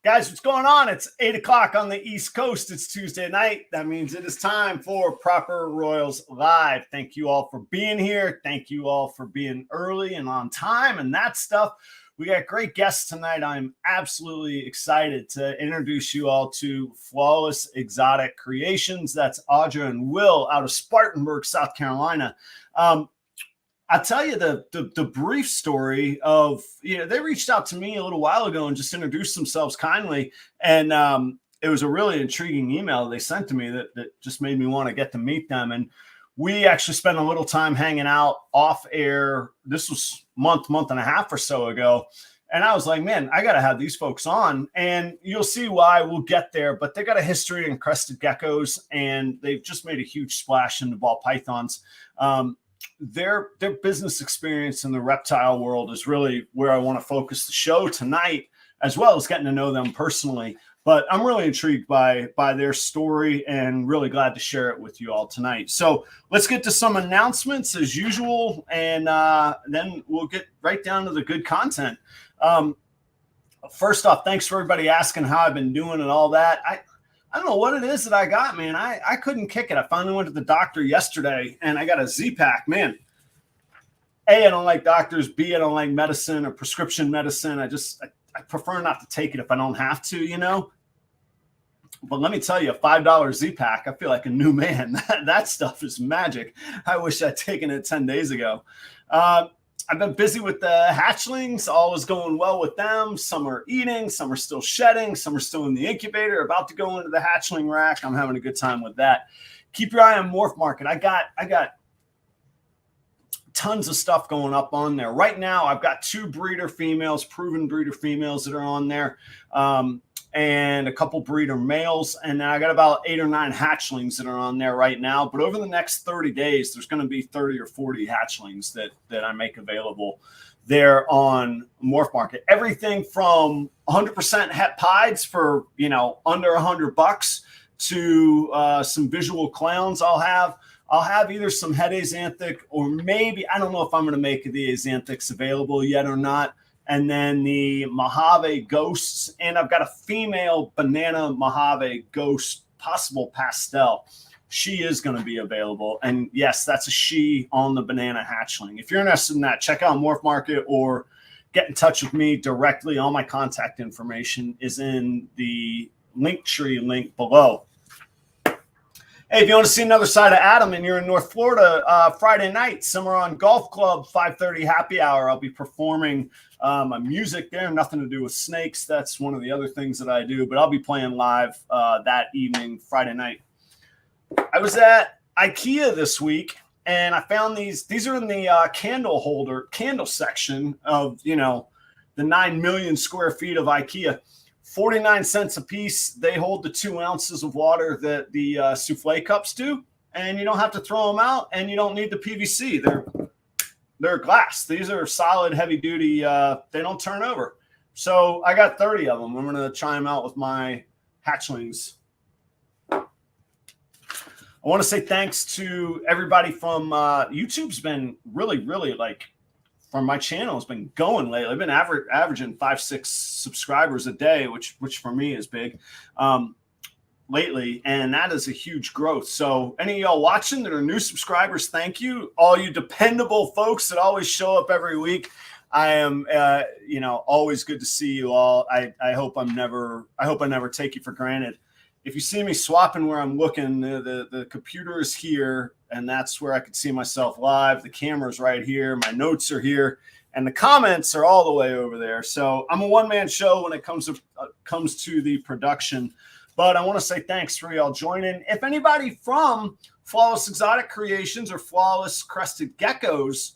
Guys, what's going on? It's 8 o'clock on the East Coast. It's Tuesday night. That means it is time for Proper Royals Live. Thank you all for being here. Thank you all for being early and on time and that stuff. We got great guests tonight. I'm absolutely excited to introduce you all to Flawless Exotic Creations. That's Audra and Will out of Spartanburg, South Carolina. I'll tell you the brief story of, they reached out to me a little while ago and just introduced themselves kindly. And it was a really intriguing email they sent to me that just made me want to get to meet them. And we actually spent a little time hanging out off air. This was month and a half or so ago. And I was like, man, I got to have these folks on. And you'll see why. We'll get there. But they got a history in crested geckos, and they've just made a huge splash into ball pythons. Their business experience in the reptile world is really where I want to focus the show tonight, as well as getting to know them personally. But I'm really intrigued by their story and really glad to share it with you all tonight. So let's get to some announcements as usual, and then we'll get right down to the good content. First off, thanks for everybody asking how I've been doing and all that. I don't know what it is that I got, man. I couldn't kick it. I finally went to the doctor yesterday, and I got a Z-Pack, man. A, I don't like doctors. B, I don't like medicine or prescription medicine. I prefer not to take it if I don't have to, But let me tell you, a $5 Z-Pack, I feel like a new man. That stuff is magic. I wish I'd taken it 10 days ago. I've been busy with the hatchlings. All is going well with them. Some are eating, some are still shedding, some are still in the incubator, about to go into the hatchling rack. I'm having a good time with that. Keep your eye on Morph Market. I got tons of stuff going up on there. Right now, I've got 2 breeder females, proven breeder females that are on there, and a couple breeder males. And then I got about 8 or 9 hatchlings that are on there right now. But over the next 30 days, there's going to be 30 or 40 hatchlings that I make available there on Morph Market. Everything from 100% het pieds for, under $100 to some visual clowns I'll have either some het axanthic, or maybe, I don't know if I'm going to make the axanthics available yet or not. And then the Mojave ghosts. And I've got a female banana Mojave ghost, possible pastel. She is going to be available. And yes, that's a she on the banana hatchling. If you're interested in that, check out Morph Market or get in touch with me directly. All my contact information is in the Linktree link below. Hey, if you want to see another side of Adam and you're in North Florida, Friday night, Cimarron Golf Club, 5:30 happy hour. I'll be performing my music there. Nothing to do with snakes. That's one of the other things that I do. But I'll be playing live that evening, Friday night. I was at IKEA this week, and I found these. These are in the candle section of, the 9 million square feet of IKEA. 49 cents a piece. They hold the 2 ounces of water that the souffle cups do, and you don't have to throw them out, and you don't need the PVC. They're glass. These are solid, heavy duty. They don't turn over. So I got 30 of them. I'm going to try them out with my hatchlings. I want to say thanks to everybody from YouTube's been really, really from my channel has been going lately. I've been averaging 5-6 subscribers a day, which for me is big lately. And that is a huge growth. So any of y'all watching that are new subscribers, thank you. All you dependable folks that always show up every week. I am, always good to see you all. I hope I never take you for granted. If you see me swapping where I'm looking, the computer is here, and that's where I could see myself live. The camera's right here. My notes are here, and the comments are all the way over there. So I'm a one-man show when it comes to the production. But I want to say thanks for y'all joining. If anybody from Flawless Exotic Creations or Flawless Crested Geckos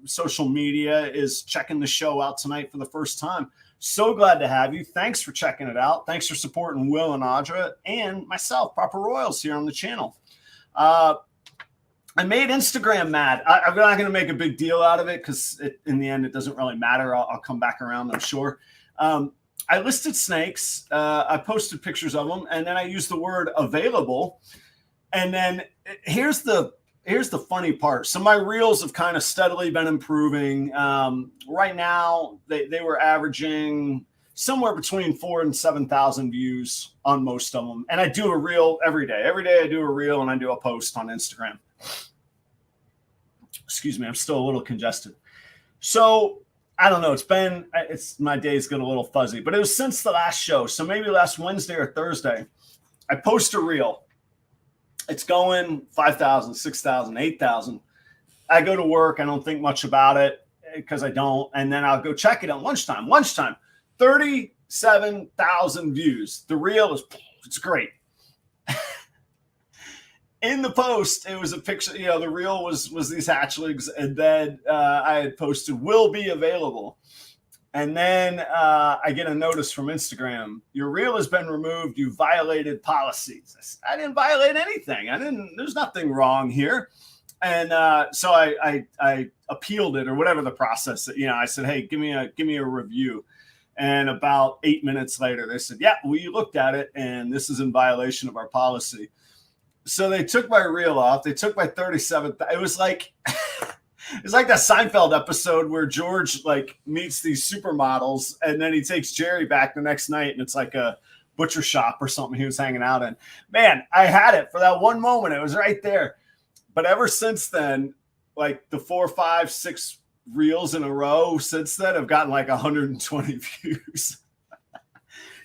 social media is checking the show out tonight for the first time, so glad to have you. Thanks for checking it out. Thanks for supporting Will and Audra and myself, Proper Royals, here on the channel. I made Instagram mad. I'm not going to make a big deal out of it because in the end, it doesn't really matter. I'll come back around, I'm sure. I listed snakes. I posted pictures of them, and then I used the word available. And then here's the funny part. So my reels have kind of steadily been improving. Right now, they were averaging somewhere between 4,000 and 7,000 views on most of them. And I do a reel every day. Every day I do a reel and I do a post on Instagram. Excuse me, I'm still a little congested. So I don't know. My days get a little fuzzy, but it was since the last show. So maybe last Wednesday or Thursday, I post a reel. It's going 5,000, 6,000, 8,000. I go to work. I don't think much about it because I don't. And then I'll go check it at lunchtime. 37,000 views. The reel it's great. In the post, it was a picture, the reel was these hatchlings, and then I had posted will be available. And then I get a notice from Instagram. Your reel has been removed. You violated policies. I didn't violate anything. There's nothing wrong here. And so I appealed it or whatever the process. I said, hey, give me a review. And about 8 minutes later, they said, yeah, we looked at it, and this is in violation of our policy. So they took my reel off. They took my 37. It was like it's like that Seinfeld episode where George meets these supermodels, and then he takes Jerry back the next night, and it's like a butcher shop or something he was hanging out in. Man, I had it for that one moment. It was right there. But ever since then, the 4, 5, 6 reels in a row since then have gotten 120 views.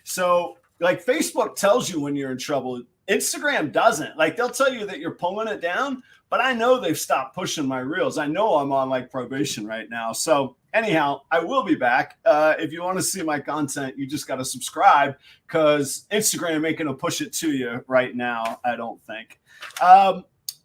So Facebook tells you when you're in trouble. Instagram doesn't. They'll tell you that you're pulling it down, but I know they've stopped pushing my reels. I know I'm on probation right now. So anyhow, I will be back. If you want to see my content, you just got to subscribe because Instagram ain't going to push it to you right now, I don't think.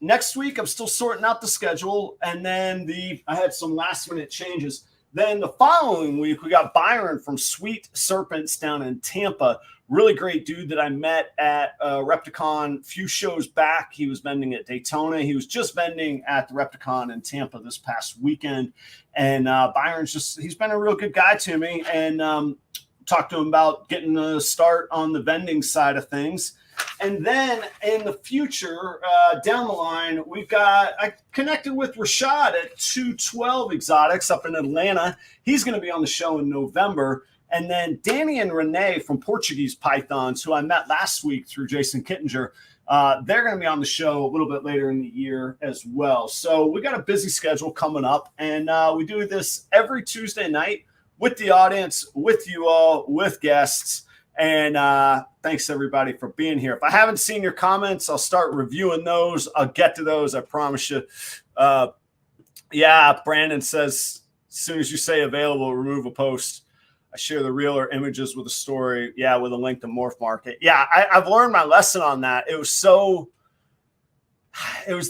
Next week, I'm still sorting out the schedule. And then I had some last minute changes. Then the following week, we got Byron from Sweet Serpents down in Tampa. Really great dude that I met at Repticon a few shows back. He was vending at Daytona. He was just vending at the Repticon in Tampa this past weekend. And Byron's he's been a real good guy to me, and talked to him about getting a start on the vending side of things. And then in the future, down the line, I connected with Rashad at 212 Exotics up in Atlanta. He's going to be on the show in November. And then Danny and Renee from Portuguese Pythons, who I met last week through Jason Kittinger, they're going to be on the show a little bit later in the year as well. So we got a busy schedule coming up, and we do this every Tuesday night with the audience, with you all, with guests. And thanks, everybody, for being here. If I haven't seen your comments, I'll start reviewing those. I'll get to those, I promise you. Yeah, Brandon says, as soon as you say available, remove a post. I share the reel or images with a story. Yeah, with a link to Morph Market. Yeah, I've learned my lesson on that. It was the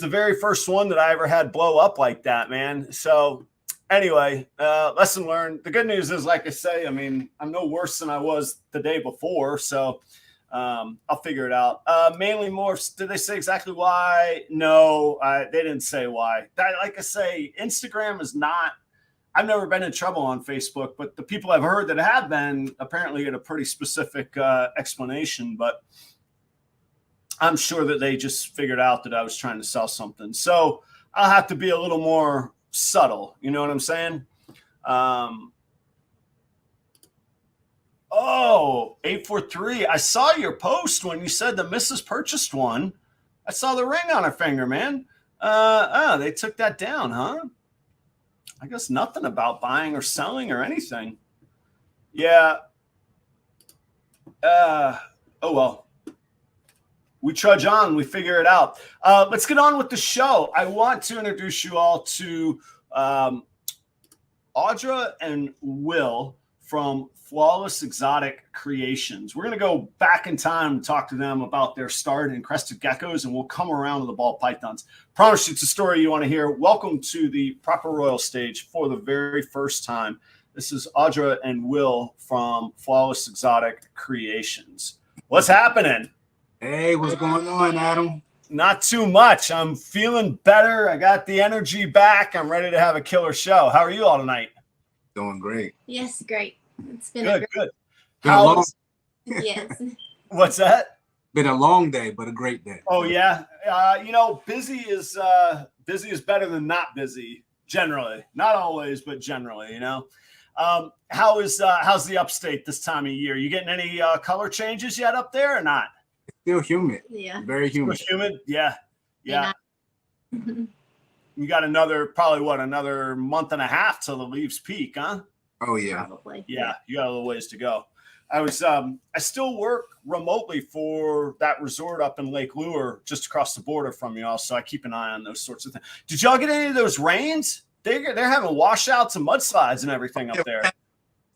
very first one that I ever had blow up like that, man. So anyway, lesson learned. The good news is, like I say, I'm no worse than I was the day before. So I'll figure it out. Mainly morphs. Did they say exactly why? No, they didn't say why. Like I say, Instagram is not. I've never been in trouble on Facebook, but the people I've heard that have been apparently get a pretty specific explanation. But I'm sure that they just figured out that I was trying to sell something. So I'll have to be a little more subtle. You know what I'm saying? 843. I saw your post when you said the missus purchased one. I saw the ring on her finger, man. They took that down, huh? I guess nothing about buying or selling or anything. Yeah. Oh, well. We trudge on. We figure it out. Let's get on with the show. I want to introduce you all to Audra and Will from Flawless Exotic Creations. We're going to go back in time and talk to them about their start in crested geckos, and we'll come around to the ball pythons. Promise you it's a story you want to hear. Welcome to the Proper Royal stage for the very first time. This is Audra and Will from Flawless Exotic Creations. What's happening? Hey, what's going on, Adam? Not too much. I'm feeling better. I got the energy back. I'm ready to have a killer show. How are you all tonight? Doing great. Yes, great. It's been good. Been a long, Yes. What's that? been a long day, but a great day. Oh yeah, busy is better than not busy. Generally, not always, but generally, how's the upstate this time of year? You getting any color changes yet up there or not? Still humid. Yeah. Very humid. Still humid. Yeah. Mhm. You got another month and a half till the leaves peak, huh? Oh yeah. Probably. Yeah, you got a little ways to go. I still work remotely for that resort up in Lake Lure, just across the border from you all. So I keep an eye on those sorts of things. Did y'all get any of those rains? They're having washouts and mudslides and everything up there.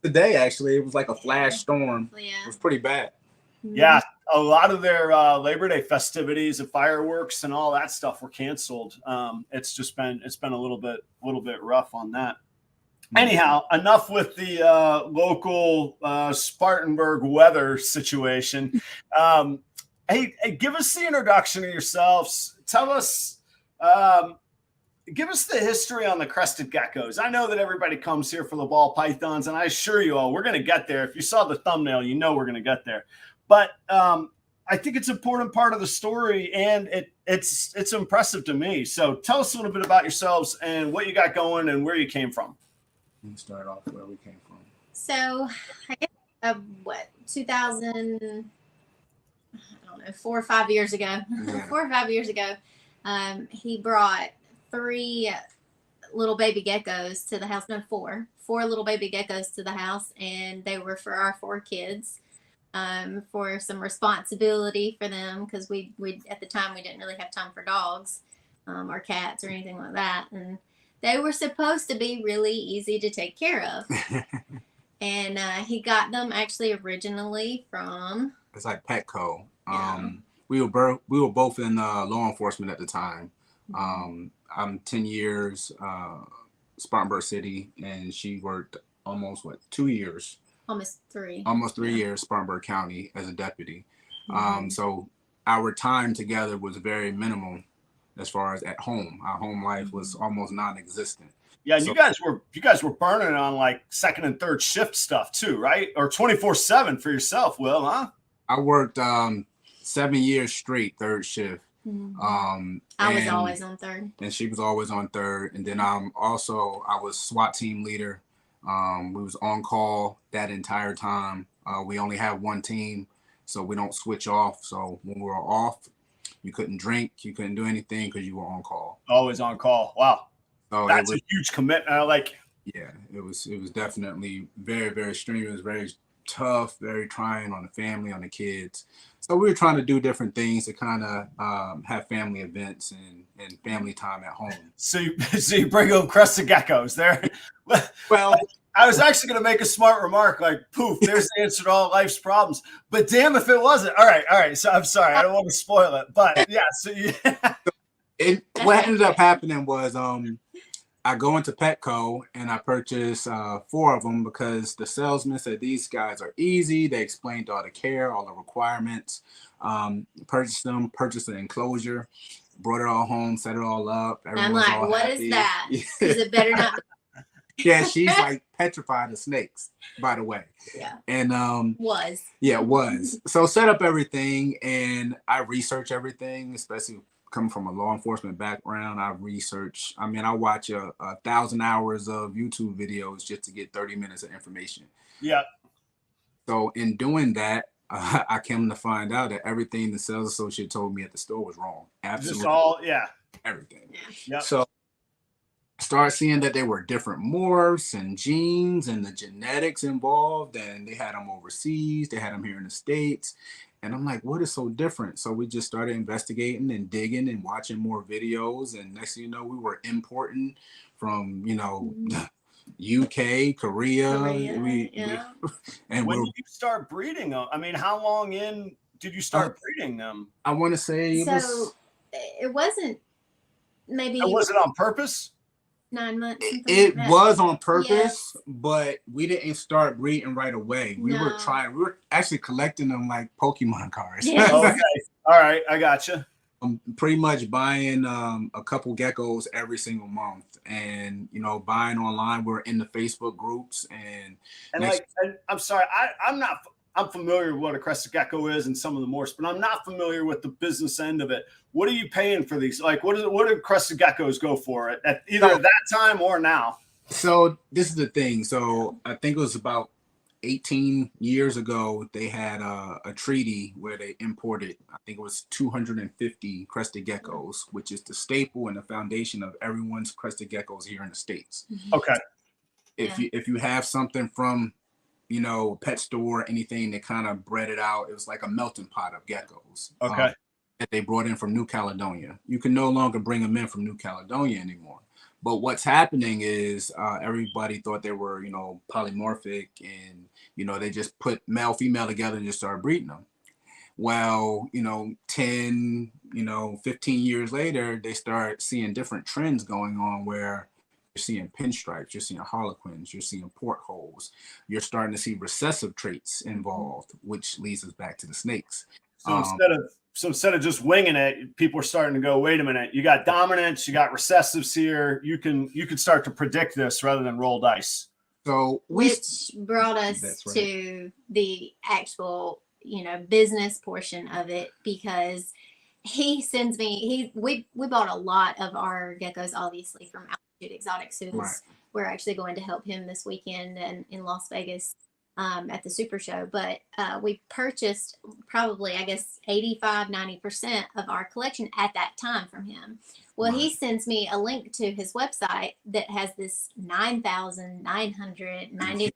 Today, actually, it was like a flash storm. Yeah. It was pretty bad. Yeah, a lot of their Labor Day festivities and fireworks and all that stuff were canceled. It's been a little bit rough on that. Anyhow, enough with the local Spartanburg weather situation. Hey, give us the introduction of yourselves. Tell us, give us the history on the crested geckos. I know that everybody comes here for the ball pythons, and I assure you all, we're going to get there. If you saw the thumbnail, you know we're going to get there. But I think it's an important part of the story, and it's impressive to me. So tell us a little bit about yourselves and what you got going and where you came from. Let me start off where we came from. So, I guess, 2000, I don't know, 4 or 5 years ago, Yeah. 4 or 5 years ago, he brought 3 little baby geckos to the house. No, 4 little baby geckos to the house, and they were for our 4 kids, for some responsibility for them, because we at the time we didn't really have time for dogs, or cats or anything like that, and they were supposed to be really easy to take care of. And he got them actually originally from... It's like Petco. Yeah. We were both in law enforcement at the time. I'm 10 years Spartanburg City, and she worked almost 2 years. Almost 3. Almost 3 Yeah. years Spartanburg County as a deputy. Mm-hmm. So our time together was very minimal as far as at home. Our home life was almost non-existent. Yeah, and you guys were burning on like second and third shift stuff too, right? Or 24/7 for yourself, Will, huh? I worked 7 years straight, third shift. Mm-hmm. I was always on third. And she was always on third. And then I was SWAT team leader. We was on call that entire time. We only have one team, so we don't switch off. So when we were off, you couldn't drink, you couldn't do anything because you were on call. Always on call. Wow. So that's a huge commitment. I like. Yeah, it was definitely very, very strenuous, very tough, very trying on the family, on the kids. So we were trying to do different things to kind of have family events and family time at home. So you bring up crested geckos there. Well, I was actually going to make a smart remark like, poof, there's the answer to all life's problems. But damn if it wasn't. All right. So I'm sorry. I don't want to spoil it. But yeah. So what ended up happening was I go into Petco and I purchase 4 of them because the salesman said these guys are easy. They explained all the care, all the requirements. Purchased them, purchased an enclosure, brought it all home, set it all up. I'm like, all what happy. is that? Because it better not be. Yeah, she's like petrified of snakes, by the way. Yeah. And was. Yeah, it was. So set up everything and I research everything, especially coming from a law enforcement background. I watch 1,000 hours of YouTube videos just to get 30 minutes of information. Yeah. So in doing that, I came to find out that everything the sales associate told me at the store was wrong. Absolutely. Everything. Yeah. Yep. So I started seeing that there were different morphs and genes and the genetics involved, and they had them overseas, they had them here in the States. And I'm like, what is so different? So we just started investigating and digging and watching more videos. And next thing you know, we were importing from, UK, Korea. And when did you start breeding them? I mean, how long in did you start breeding them? I want to say it wasn't maybe. It wasn't on purpose? 9 months. It was on purpose, but we didn't start breeding right away. We were actually collecting them like Pokemon cards. Yes. Okay. All right. I gotcha. I'm pretty much buying a couple geckos every single month and, buying online. We're in the Facebook groups and I'm sorry. I'm familiar with what a crested gecko is and some of the morphs, but I'm not familiar with the business end of it. What are you paying for these? Like, what do crested geckos go for at either that time or now? So this is the thing. So I think it was about 18 years ago, they had a treaty where they imported, I think it was 250 crested geckos, which is the staple and the foundation of everyone's crested geckos here in the States. Okay. If you have something from, you know, pet store, anything that kind of bred it out, it was like a melting pot of geckos. Okay. That they brought in from New Caledonia. You can no longer bring them in from New Caledonia anymore. But what's happening is everybody thought they were, you know, polymorphic, and, you know, they just put male, female together and just started breeding them. Well, you know, 10, 15 years later, they start seeing different trends going on where you're seeing pinstripes, you're seeing harlequins, you're seeing portholes, you're starting to see recessive traits involved, which leads us back to the snakes. So instead of just winging it, people are starting to go, wait a minute, you got dominance, you got recessives here. You can start to predict this rather than roll dice. So which brought us to the actual, business portion of it, because he sends me, we bought a lot of our geckos, obviously, from Altitude Exotics, who we're actually going to help him this weekend in Las Vegas at the Super Show. But we purchased probably, I guess, 85-90% of our collection at that time from him. Well, he sends me a link to his website that has this $9,990,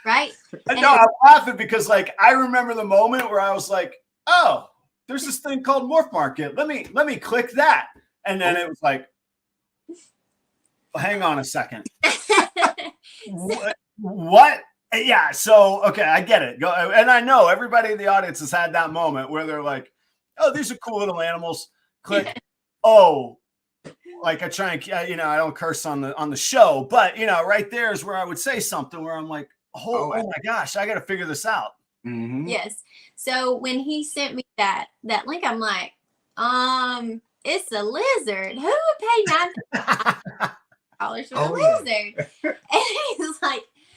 right? No, I'm laughing because, like, I remember the moment where I was like, oh, there's this thing called Morph Market. Let me click that. And then it was like, hang on a second. What? Yeah. So, okay, I get it. And I know everybody in the audience has had that moment where they're like, oh, these are cool little animals. Click. Oh, like I try and, I don't curse on the show, but, right there is where I would say something where I'm like, oh my gosh, I got to figure this out. Mm-hmm. Yes. So when he sent me that link, I'm like, it's a lizard. Who would pay $9 for a lizard?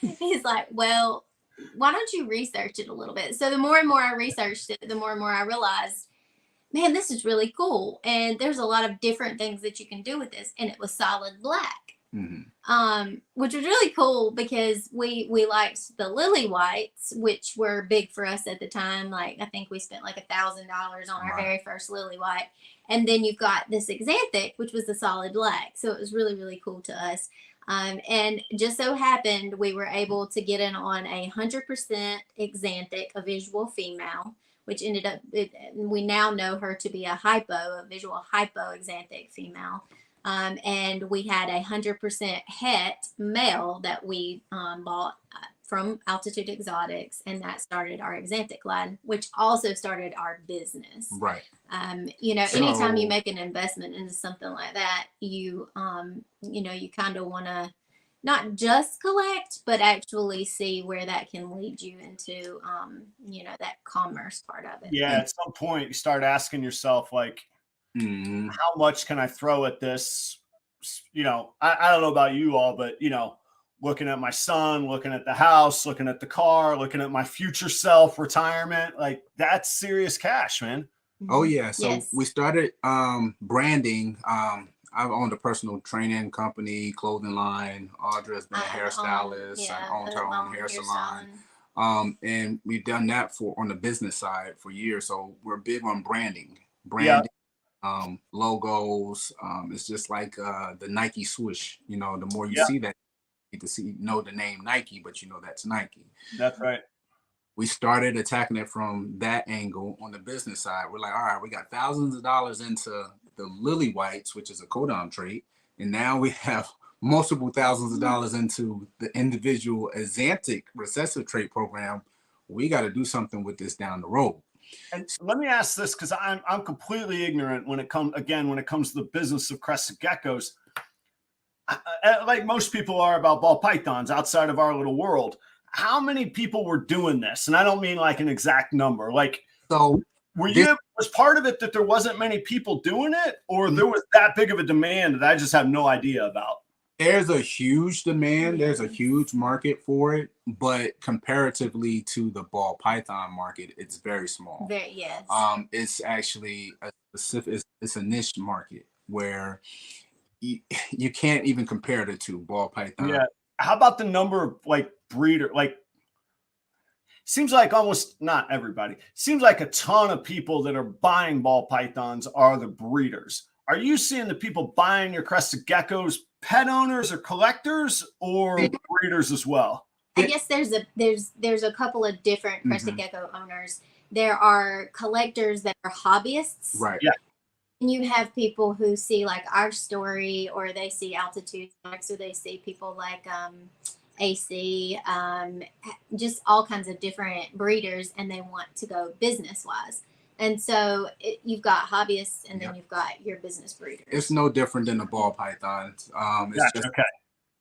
And he's like, well, why don't you research it a little bit? So the more and more I researched it, the more and more I realized, man, this is really cool. And there's a lot of different things that you can do with this. And it was solid black. Mm-hmm. Which was really cool because we liked the lily whites, which were big for us at the time. Like, I think we spent like $1,000 on our very first lily white. And then you've got this Xanthic, which was the solid black. So it was really, really cool to us. And just so happened, we were able to get in on 100% Xanthic, a visual female, which ended up, we now know her to be a visual hypo Xanthic female. And we had 100% het male that we bought from Altitude Exotics, and that started our Xanthic line, which also started our business. Right. Anytime you make an investment into something like that, you kind of want to not just collect, but actually see where that can lead you into, that commerce part of it. Yeah. At some point, you start asking yourself, like, how much can I throw at this? I don't know about you all, but, looking at my son, looking at the house, looking at the car, looking at my future self, retirement, like, that's serious cash, man. Oh, yeah. So we started branding. I've owned a personal training company, clothing line. Audra's been a hairstylist. I owned her own hair salon. And we've done that on the business side for years. So we're big on branding. Logos. It's just like the Nike swoosh. The more you see that, you get to know the name Nike, but that's Nike. That's right. We started attacking it from that angle on the business side. We're like, all right, we got thousands of dollars into the lily whites, which is a codon trait, and now we have multiple thousands of dollars into the individual Xanthic recessive trait program. We got to do something with this down the road. And let me ask this, because I'm completely ignorant when it comes to the business of crested geckos. Like most people are about ball pythons outside of our little world. How many people were doing this? And I don't mean like an exact number. Like, so was part of it that there wasn't many people doing it, or there was that big of a demand that I just have no idea about? there's a huge demand. There's a huge market for it, but comparatively to the ball python market, it's very small. Yes. It's actually a specific. It's a niche market where you can't even compare the two, ball python. Yeah. How about the number of like breeder? Like, seems like almost not everybody. Seems like a ton of people that are buying ball pythons are the breeders. Are you seeing the people buying your crested geckos pet owners or collectors or breeders as well? I guess there's a couple of different crested gecko owners. There are collectors that are hobbyists. Right. Yeah. And you have people who see like our story, or they see Altitude, so they see people like AC, just all kinds of different breeders, and they want to go business wise. And so you've got hobbyists, and then you've got your business breeders. It's no different than the ball pythons. It's just okay.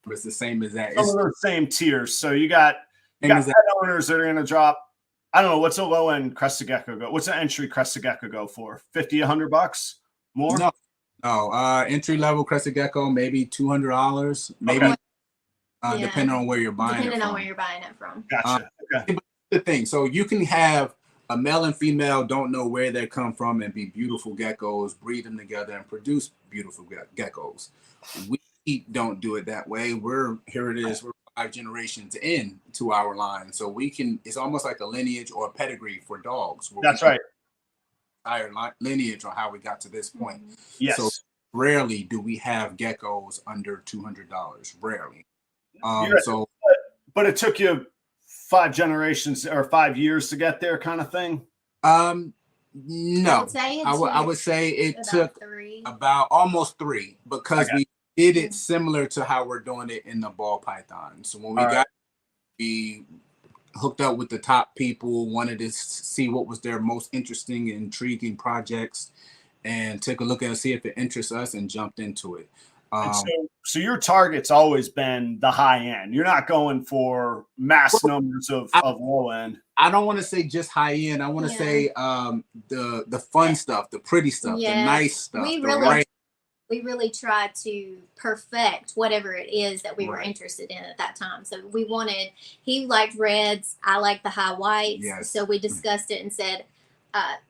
It's the same as that. Some of those same tiers. So you got pet owners that are going to drop. I don't know, what's a low end crested gecko go? What's an entry crested gecko go for? $50, $100 more? No. Entry level crested gecko maybe $200, maybe. Okay. Depending on where you're buying it from. Depending on where you're buying it from. Gotcha. Okay. But the thing, so you can have a male and female, don't know where they come from, and be beautiful geckos, breed them together and produce beautiful geckos. We don't do it that way. We're 5 generations into our line. So we can, it's almost like a lineage or a pedigree for dogs. That's right. Entire lineage on how we got to this point. Yes. So rarely do we have geckos under $200. Rarely. But it took you 5 generations or 5 years to get there, kind of thing. No, I would say it took about almost 3, because we did it similar to how we're doing it in the ball python. So when we hooked up with the top people, wanted to see what was their most interesting and intriguing projects, and took a look at it, see if it interests us, and jumped into it. So your target's always been the high end. You're not going for mass numbers of low end. I don't want to say just high end. I want to say the fun stuff, the pretty stuff, the nice stuff. We really tried to perfect whatever it is that we were interested in at that time. So he liked reds, I liked the high whites. Yes. So we discussed it and said,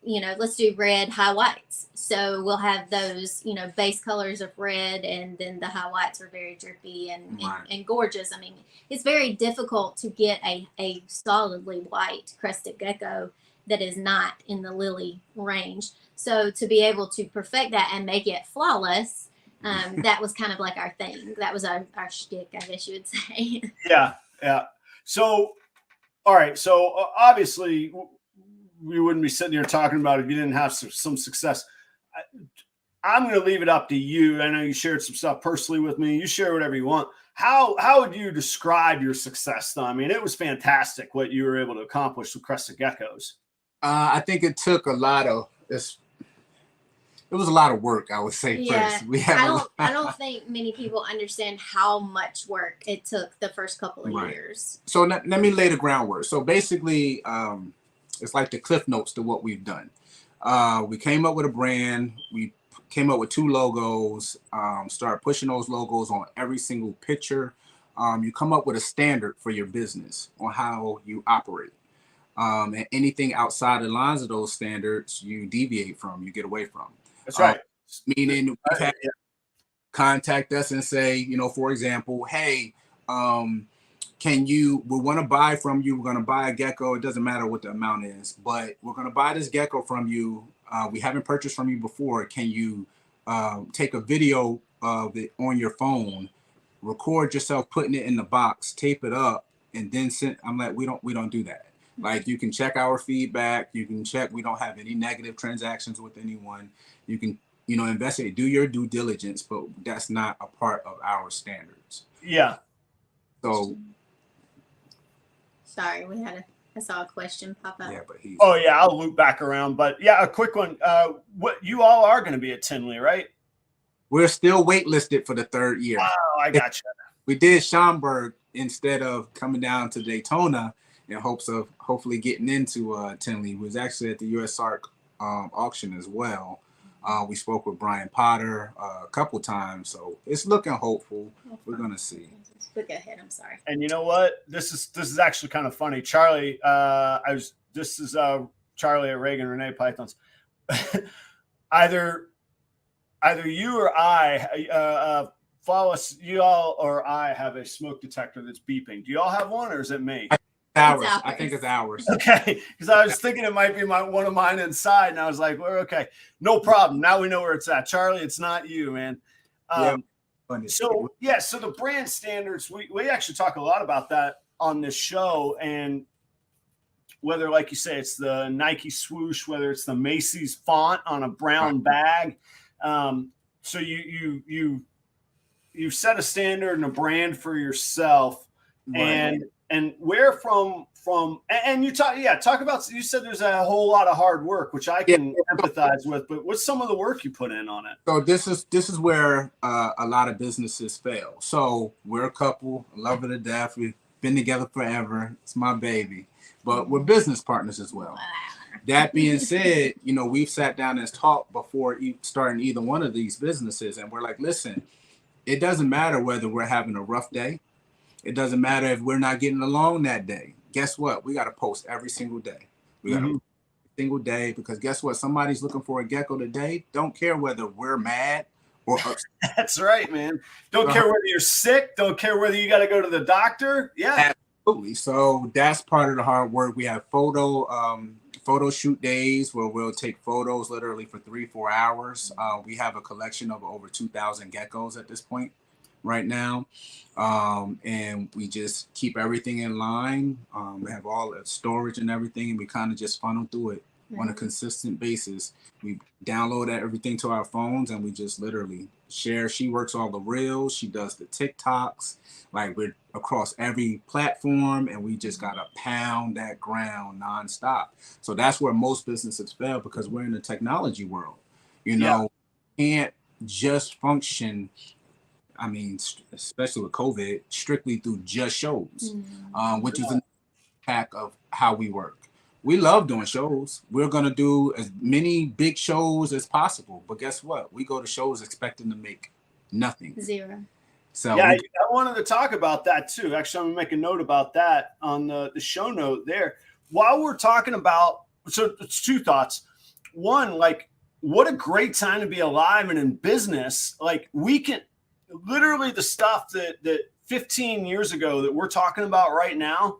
let's do red high whites. So we'll have those, base colors of red, and then the high whites are very drippy and gorgeous. I mean, it's very difficult to get a solidly white crested gecko that is not in the lily range. So to be able to perfect that and make it flawless, that was kind of like our thing. That was our shtick, I guess you would say. Yeah. So, all right. So obviously, we wouldn't be sitting here talking about it if you didn't have some success. I'm going to leave it up to you. I know you shared some stuff personally with me. You share whatever you want. How would you describe your success, though? I mean, it was fantastic what you were able to accomplish with crested geckos. I think it took a lot of this. It was a lot of work, I would say. First, I don't think many people understand how much work it took the first couple of years. So let me lay the groundwork. So basically, it's like the cliff notes to what we've done. We came up with a brand. We came up with 2 logos. Started pushing those logos on every single picture. You come up with a standard for your business on how you operate. And anything outside the lines of those standards, you deviate from, you get away from. That's right. Meaning we've had contact us and say, for example, hey, we want to buy from you. We're going to buy a gecko. It doesn't matter what the amount is, but we're going to buy this gecko from you. We haven't purchased from you before. Can you take a video of it on your phone, record yourself putting it in the box, tape it up, and then send? I'm like, we don't do that. Like, you can check our feedback. You can check. We don't have any negative transactions with anyone. You can, investigate, do your due diligence, but that's not a part of our standards. Yeah. So. Sorry, I saw a question pop up. Yeah, I'll loop back around. But yeah, a quick one. What you all are going to be at Tinley, right? We're still waitlisted for the 3rd year. Oh, I got you. We did Schaumburg instead of coming down to Daytona in hopes of hopefully getting into Tinley. We was actually at the US ARC auction as well. We spoke with Brian Potter a couple times, so it's looking hopeful. We're gonna see. But go ahead. I'm sorry. And you know what? This is actually kind of funny. Charlie, this is Charlie at Reagan Renee Pythons. either you or I follow us. You all or I have a smoke detector that's beeping. Do you all have one, or is it me? Ours. I think it's ours. Okay, because I was thinking it might be one of mine inside, and I was like, "We're okay, no problem." Now we know where it's at. Charlie, it's not you, man. So the brand standards, we actually talk a lot about that on this show, and whether, like you say, it's the Nike swoosh, whether it's the Macy's font on a brown bag. So you set a standard and a brand for yourself, and where from and you talk about, you said there's a whole lot of hard work, which I can empathize with, but what's some of the work you put in on it? So this is where a lot of businesses fail. So we're a couple, love it to death. We've been together forever. It's my baby, but we're business partners as well. That being said, we've sat down and talked before starting either one of these businesses, and we're like, listen, it doesn't matter whether we're having a rough day. It doesn't matter if we're not getting along that day. Guess what? We got to post every single day. We got to post every single day, because guess what? Somebody's looking for a gecko today. Don't care whether we're mad or upset. That's right, man. Don't care whether you're sick. Don't care whether you got to go to the doctor. Yeah. Absolutely. So that's part of the hard work. We have photo shoot days where we'll take photos literally for 3-4 hours. We have a collection of over 2,000 geckos at this point right now. And we just keep everything in line. We have all the storage and everything, and we kind of just funnel through it on a consistent basis. We download everything to our phones, and we just literally share. She works all the reels. She does the TikToks. Like, we're across every platform, and we just got to pound that ground nonstop. So that's where most businesses fail, because we're in the technology world. Can't just function, I mean, especially with COVID, strictly through just shows, which is an impact of how we work. We love doing shows. We're going to do as many big shows as possible. But guess what? We go to shows expecting to make nothing. Zero. So I wanted to talk about that too. Actually, I'm going to make a note about that on the show note there. While we're talking about, so it's two thoughts. One, like, what a great time to be alive and in business. Like, we can literally, the stuff that 15 years ago that we're talking about right now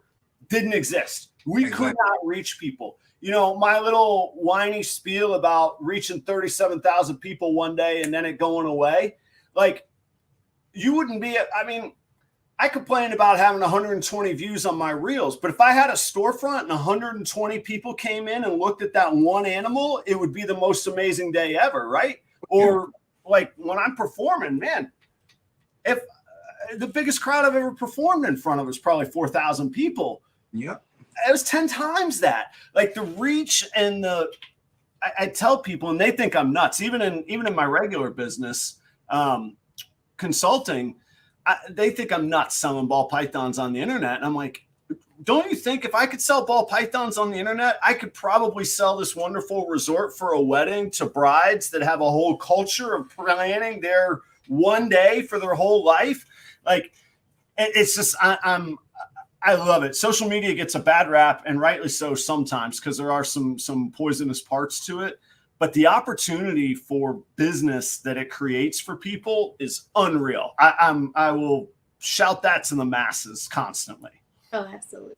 didn't exist. We could not reach people. My little whiny spiel about reaching 37,000 people one day and then it going away. Like, you wouldn't be, I complained about having 120 views on my reels, but if I had a storefront and 120 people came in and looked at that one animal, it would be the most amazing day ever, right? Or like when I'm performing, man, if the biggest crowd I've ever performed in front of was probably 4,000 people. Yeah. It was 10 times that. Like, the reach and I tell people, and they think I'm nuts, even in my regular business, consulting, they think I'm nuts selling ball pythons on the internet. And I'm like, don't you think if I could sell ball pythons on the internet, I could probably sell this wonderful resort for a wedding to brides that have a whole culture of planning their one day for their whole life? Like, it's just, I love it. Social media gets a bad rap, and rightly so sometimes, because there are some poisonous parts to it. But the opportunity for business that it creates for people is unreal. I will shout that to the masses constantly. Oh, absolutely.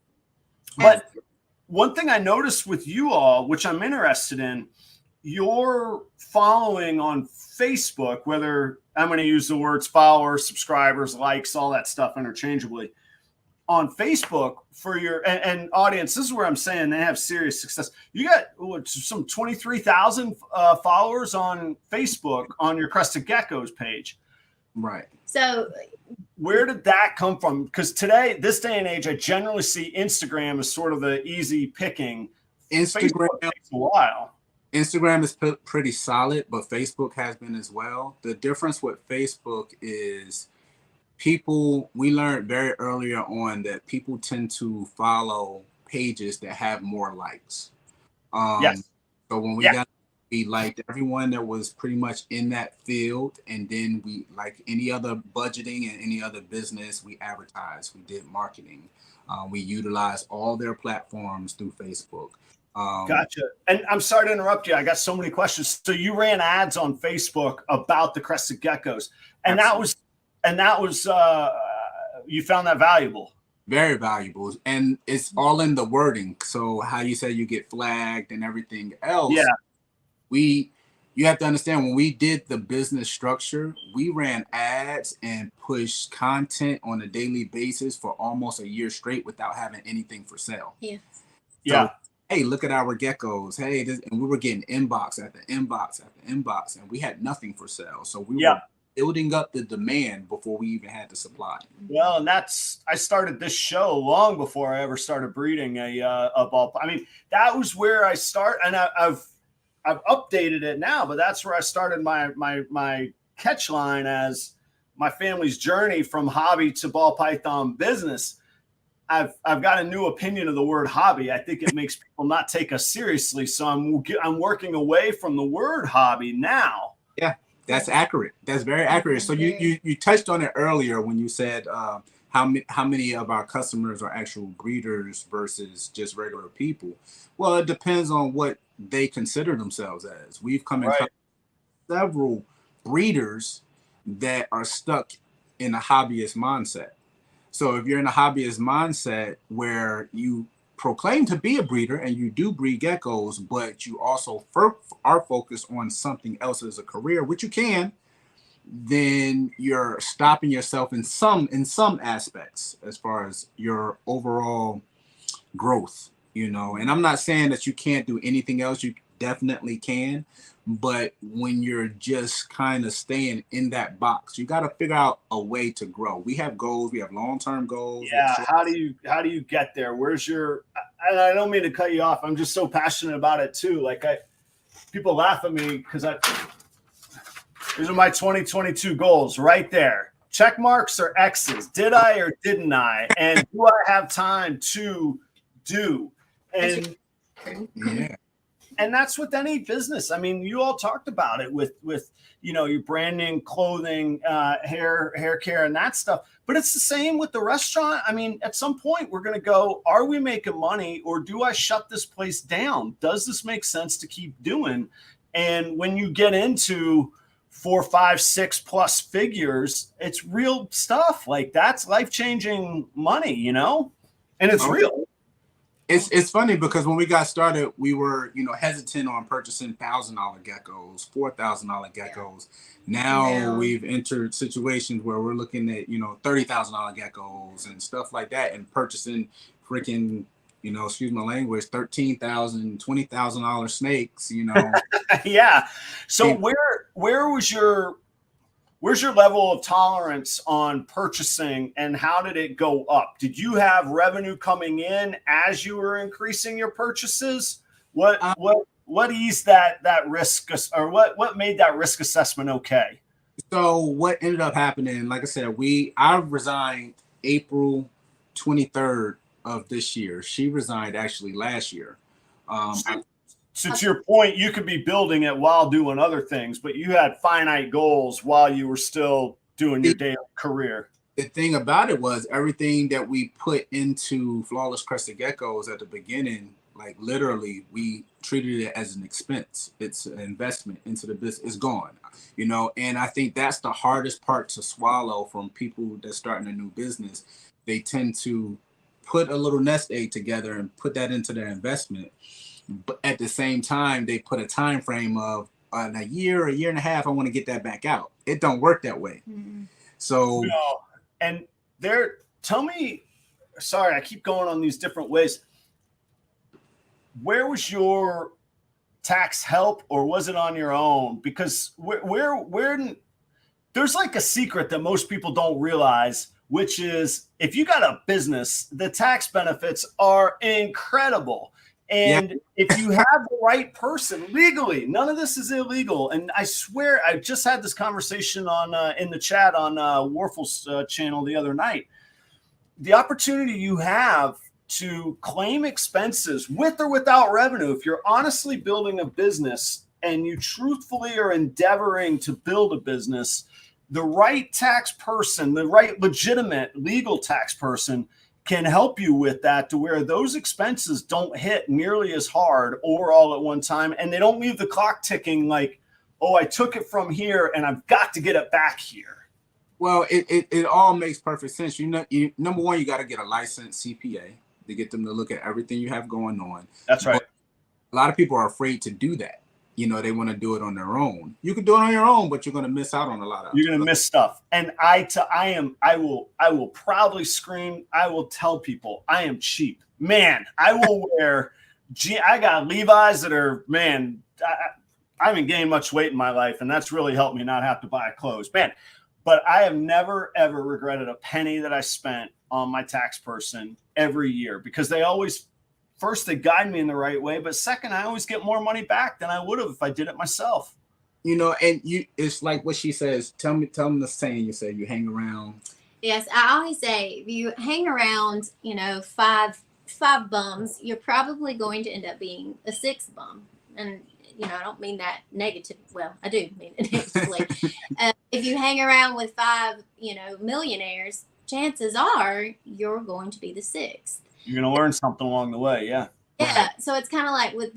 But one thing I noticed with you all, which I'm interested in, your following on Facebook, whether I'm going to use the words followers, subscribers, likes, all that stuff interchangeably. On Facebook for your and audience, this is where I'm saying they have serious success. You got some 23,000 followers on Facebook on your Crested Geckos page. Right. So where did that come from? Because today, this day and age, I generally see Instagram as sort of the easy picking. Instagram takes a while. Instagram is pretty solid, but Facebook has been as well. The difference with Facebook is we learned very earlier on that people tend to follow pages that have more likes. Yes. So when we We liked everyone that was pretty much in that field. And then we, like any other budgeting and any other business, we advertised, we did marketing. We utilized all their platforms through Facebook. Gotcha. And I'm sorry to interrupt you. I got so many questions. So you ran ads on Facebook about the crested geckos, and Absolutely. that was you found that valuable. Very valuable. And it's all in the wording. So how you say you get flagged and everything else. Yeah. You have to understand, when we did the business structure, we ran ads and pushed content on a daily basis for almost a year straight without having anything for sale. Yeah. Yeah. Hey, look at our geckos. Hey, and we were getting inbox after inbox after inbox, and we had nothing for sale. So we were building up the demand before we even had the supply. Well, and I started this show long before I ever started breeding a ball. I mean, that was where I start, and I've updated it now, but that's where I started my catch line as my family's journey from hobby to ball python business. I've got a new opinion of the word hobby. I think it makes people not take us seriously. So I'm working away from the word hobby now. Yeah, that's accurate. That's very accurate. So you touched on it earlier when you said how many of our customers are actual breeders versus just regular people. Well, it depends on what they consider themselves as. We've come in several breeders that are stuck in a hobbyist mindset. So if you're in a hobbyist mindset where you proclaim to be a breeder and you do breed geckos, but you also are focused on something else as a career, which you can, then you're stopping yourself in some aspects as far as your overall growth, you know. And I'm not saying that you can't do anything else. You definitely can. But when you're just kind of staying in that box, you got to figure out a way to grow. We have goals. We have long-term goals. Yeah. How do you get there? Where's your, I don't mean to cut you off. I'm just so passionate about it too. Like people laugh at me because these are my 2022 goals right there. Check marks or X's. Did I or didn't I? And do I have time to do? And yeah. And that's with any business. I mean, you all talked about it with your branding, clothing, hair care, and that stuff. But it's the same with the restaurant. I mean, at some point, we're going to go, are we making money, or do I shut this place down? Does this make sense to keep doing? And when you get into 4, 5, 6+ figures, it's real stuff. Like, that's life-changing money, and it's real. It's funny because when we got started, we were, hesitant on purchasing $1,000 geckos, $4,000 geckos. Now we've entered situations where we're looking at, $30,000 geckos and stuff like that, and purchasing freaking, excuse my language, $13,000, $20,000 snakes, Yeah. So where's your level of tolerance on purchasing, and how did it go up? Did you have revenue coming in as you were increasing your purchases? What eased that risk, or what made that risk assessment okay? So what ended up happening, like I said, I resigned April 23rd of this year. She resigned actually last year. So to your point, you could be building it while doing other things, but you had finite goals while you were still doing your daily career. The thing about it was everything that we put into Flawless Crested Geckos at the beginning, like literally we treated it as an expense. It's an investment into the business. It's gone, and I think that's the hardest part to swallow from people that's starting a new business. They tend to put a little nest egg together and put that into their investment. But at the same time, they put a time frame of a year and a half. I want to get that back out. It don't work that way. Mm-hmm. So, and tell me, sorry, I keep going on these different ways. Where was your tax help, or was it on your own? Because where there's like a secret that most people don't realize, which is if you got a business, the tax benefits are incredible. And if you have the right person legally, none of this is illegal. And I swear, I just had this conversation in the chat on Warfel's channel the other night. The opportunity you have to claim expenses with or without revenue, if you're honestly building a business, and you truthfully are endeavoring to build a business, the right tax person, the right legitimate legal tax person can help you with that, to where those expenses don't hit nearly as hard or all at one time. And they don't leave the clock ticking like, oh, I took it from here and I've got to get it back here. Well, it all makes perfect sense. Number one, you got to get a licensed CPA to get them to look at everything you have going on. That's right. But a lot of people are afraid to do that. They want to do it on their own. You can do it on your own, but you're going to miss out on a lot of. You're going to miss stuff. And I will proudly scream. I will tell people I am cheap, man. I will wear. I got Levi's that are, man. I haven't gained much weight in my life, and that's really helped me not have to buy clothes, man. But I have never ever regretted a penny that I spent on my tax person every year, because they always. First, they guide me in the right way, but second, I always get more money back than I would have if I did it myself. It's like what she says. Tell them the saying you say. You hang around. Yes, I always say, if you hang around, five bums, you're probably going to end up being a sixth bum. And I don't mean that negative. Well, I do mean it negatively. If you hang around with five, millionaires, chances are you're going to be the sixth. You're going to learn something along the way. Yeah. Yeah. So it's kind of like with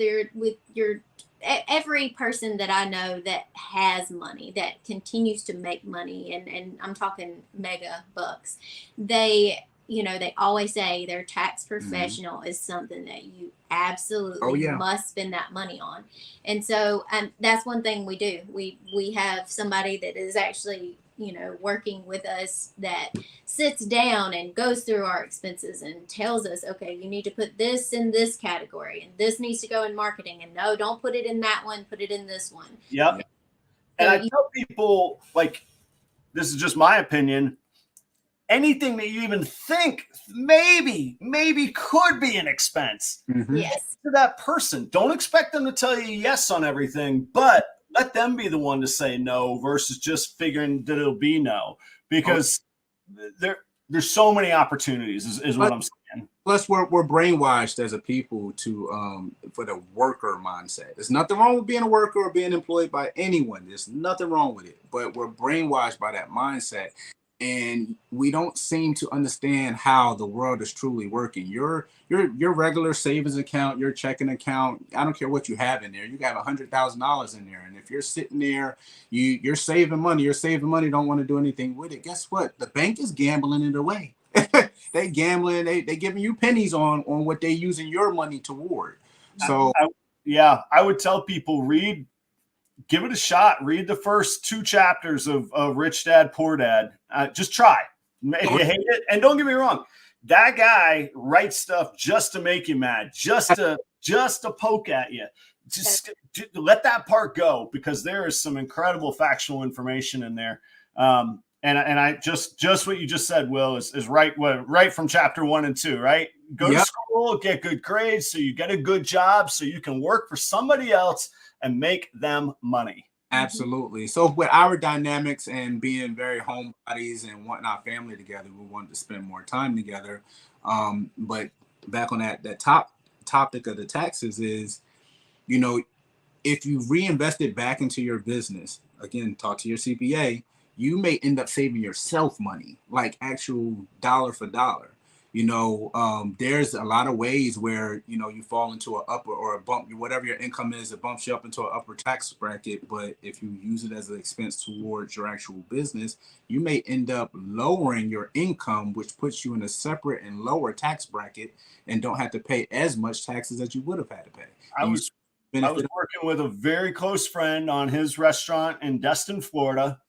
your every person that I know that has money, that continues to make money, and I'm talking mega bucks, they always say their tax professional is something that you absolutely must spend that money on. And so that's one thing we do. We have somebody that is actually working with us, that sits down and goes through our expenses and tells us, okay, you need to put this in this category, and this needs to go in marketing, and no, don't put it in that one, put it in this one. Yep. And I tell people, like, this is just my opinion, anything that you even think maybe could be an expense, yes, to that person. Don't expect them to tell you yes on everything, but let them be the one to say no, versus just figuring that it'll be no, because there's so many opportunities is what I'm saying. Plus, we're brainwashed as a people to for the worker mindset. There's nothing wrong with being a worker or being employed by anyone. There's nothing wrong with it, but we're brainwashed by that mindset. And we don't seem to understand how the world is truly working. Your regular savings account, your checking account, I don't care what you have in there. You got $100,000 in there, and if you're sitting there, you're saving money. Don't want to do anything with it. Guess what? The bank is gambling it away. They gambling. They giving you pennies on what they using your money toward. So I would tell people, give it a shot. Read the first 2 chapters of Rich Dad, Poor Dad. Just try. If you hate it, and don't get me wrong, that guy writes stuff just to make you mad, just to poke at you. Just let that part go, because there is some incredible factual information in there. And I just what you just said, Will, is right from chapter 1 and 2, right? Go to school, get good grades, so you get a good job, so you can work for somebody else and make them money. Absolutely. So with our dynamics and being very homebodies and wanting our family together, we wanted to spend more time together. But back on that topic of the taxes is, if you reinvest it back into your business, again, talk to your CPA, you may end up saving yourself money, like actual dollar for dollar. There's a lot of ways where, you fall into an upper or a bump, whatever your income is, it bumps you up into an upper tax bracket. But if you use it as an expense towards your actual business, you may end up lowering your income, which puts you in a separate and lower tax bracket and don't have to pay as much taxes as you would have had to pay. I was working with a very close friend on his restaurant in Destin, Florida,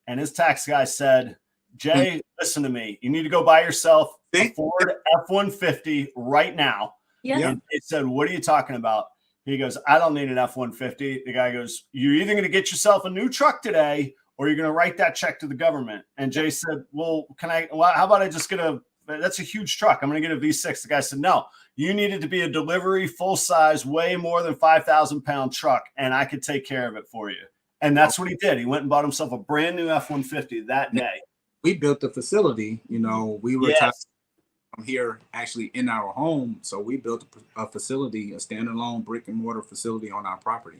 and his tax guy said, Jay, listen to me. You need to go buy yourself a Ford F-150 right now. Yeah. And they said, what are you talking about? He goes, I don't need an F-150. The guy goes, you're either going to get yourself a new truck today, or you're going to write that check to the government. And Jay said, how about I just that's a huge truck. I'm going to get a V6. The guy said, no, you needed to be a delivery, full size, way more than 5,000 pound truck, and I could take care of it for you. And that's what he did. He went and bought himself a brand new F-150 that day. We built the facility, we were here actually in our home. So we built a facility, a standalone brick and mortar facility on our property.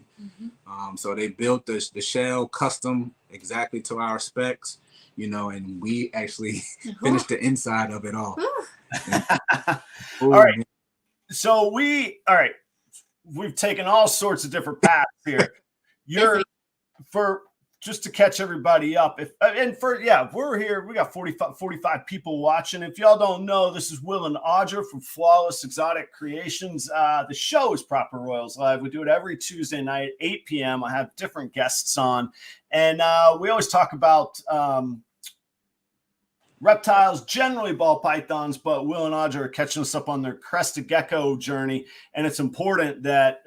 So they built the shell custom exactly to our specs, and we actually finished the inside of it all. All right. So we've taken all sorts of different paths here. Just to catch everybody up, we're here. We got 45 people watching. If y'all don't know, this is Will and Audra from Flawless Exotic Creations. The show is Proper Royals Live. We do it every Tuesday night, 8 p.m. I have different guests on, and we always talk about reptiles, generally ball pythons, but Will and Audra are catching us up on their crested gecko journey, and it's important that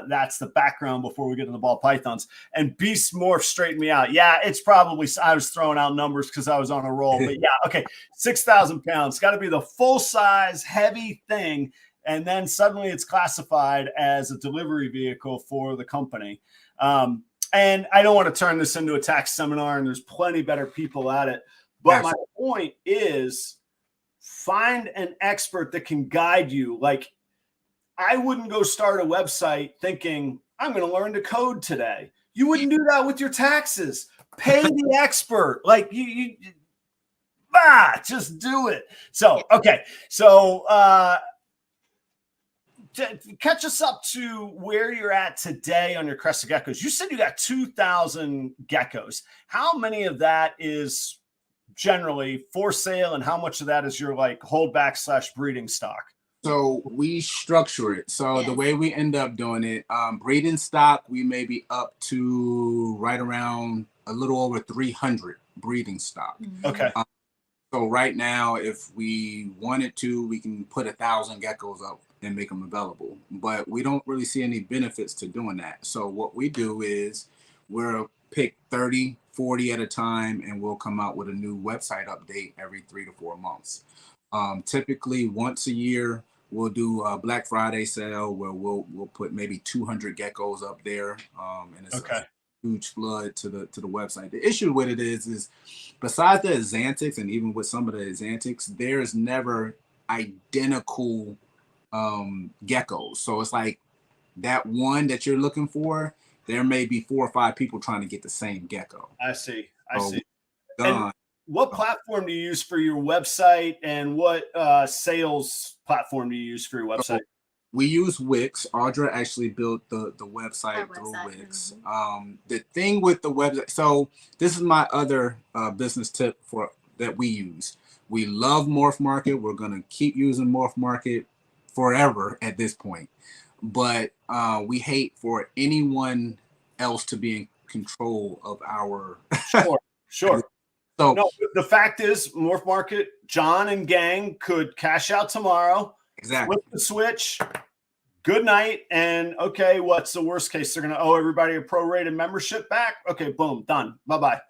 that's the background before we get to the ball pythons. And Beast Morph straightened me out. Yeah, it's probably, I was throwing out numbers because I was on a roll, but yeah, okay, 6,000 pounds. Got to be the full-size, heavy thing, and then suddenly it's classified as a delivery vehicle for the company. And I don't want to turn this into a tax seminar, and there's plenty better people at it. But my point is, find an expert that can guide you. Like, I wouldn't go start a website thinking, I'm going to learn to code today. You wouldn't do that with your taxes. Pay the expert. Like, just do it. So, okay. So, catch us up to where you're at today on your crested geckos. You said you got 2,000 geckos. How many of that is generally for sale, and how much of that is your like holdback / breeding stock? So we structure it. So the way we end up doing it, breeding stock, we may be up to right around a little over 300 breeding stock. Okay. So right now, if we wanted to, we can put 1,000 geckos up and make them available, but we don't really see any benefits to doing that. So what we do is we'll pick 30, 40 at a time, and we'll come out with a new website update every 3 to 4 months. Typically once a year, we'll do a Black Friday sale where we'll put maybe 200 geckos up there. And it's a huge flood to the website. The issue with it is besides the Xanthics, and even with some of the Xanthics, there's never identical geckos. So it's like that one that you're looking for, there may be 4 or 5 people trying to get the same gecko. I see. And what platform do you use for your website, and what sales platform do you use for your website? We use Wix. Audra actually built the website through Wix. The thing with the website, so this is my other business tip that we use. We love Morph Market. We're going to keep using Morph Market forever at this point. But we hate for anyone else to be in control of our. Sure. So no, the fact is, Morph Market, John and gang could cash out tomorrow. Exactly. Flip the switch. Good night. And okay, what's the worst case? They're going to owe everybody a prorated membership back. Okay, boom, done. Bye-bye.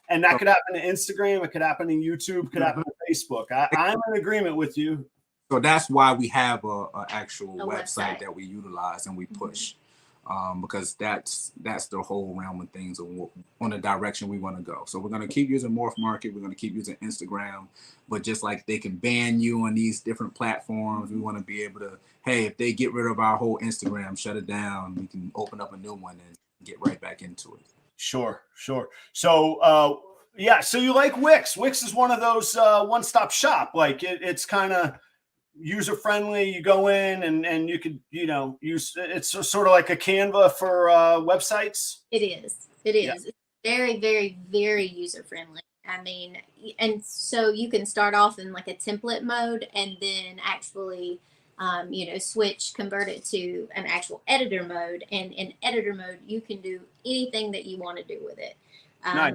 And that could happen to Instagram. It could happen to YouTube. Could happen to Facebook. I'm in agreement with you. So that's why we have a actual website that we utilize and we push, because that's the whole realm of things on the direction we want to go. So we're going to keep using Morph Market. We're going to keep using Instagram, but just like they can ban you on these different platforms, we want to be able to, hey, if they get rid of our whole Instagram, shut it down, we can open up a new one and get right back into it. Sure. So, so you like Wix. Wix is one of those one-stop shop. Like it's kind of user-friendly. You go in and you could, use, it's sort of like a Canva for websites. It is. Yeah. It's very, very, very user-friendly. I mean, and so you can start off in like a template mode and then actually, convert it to an actual editor mode. And in editor mode, you can do anything that you want to do with it. Nice.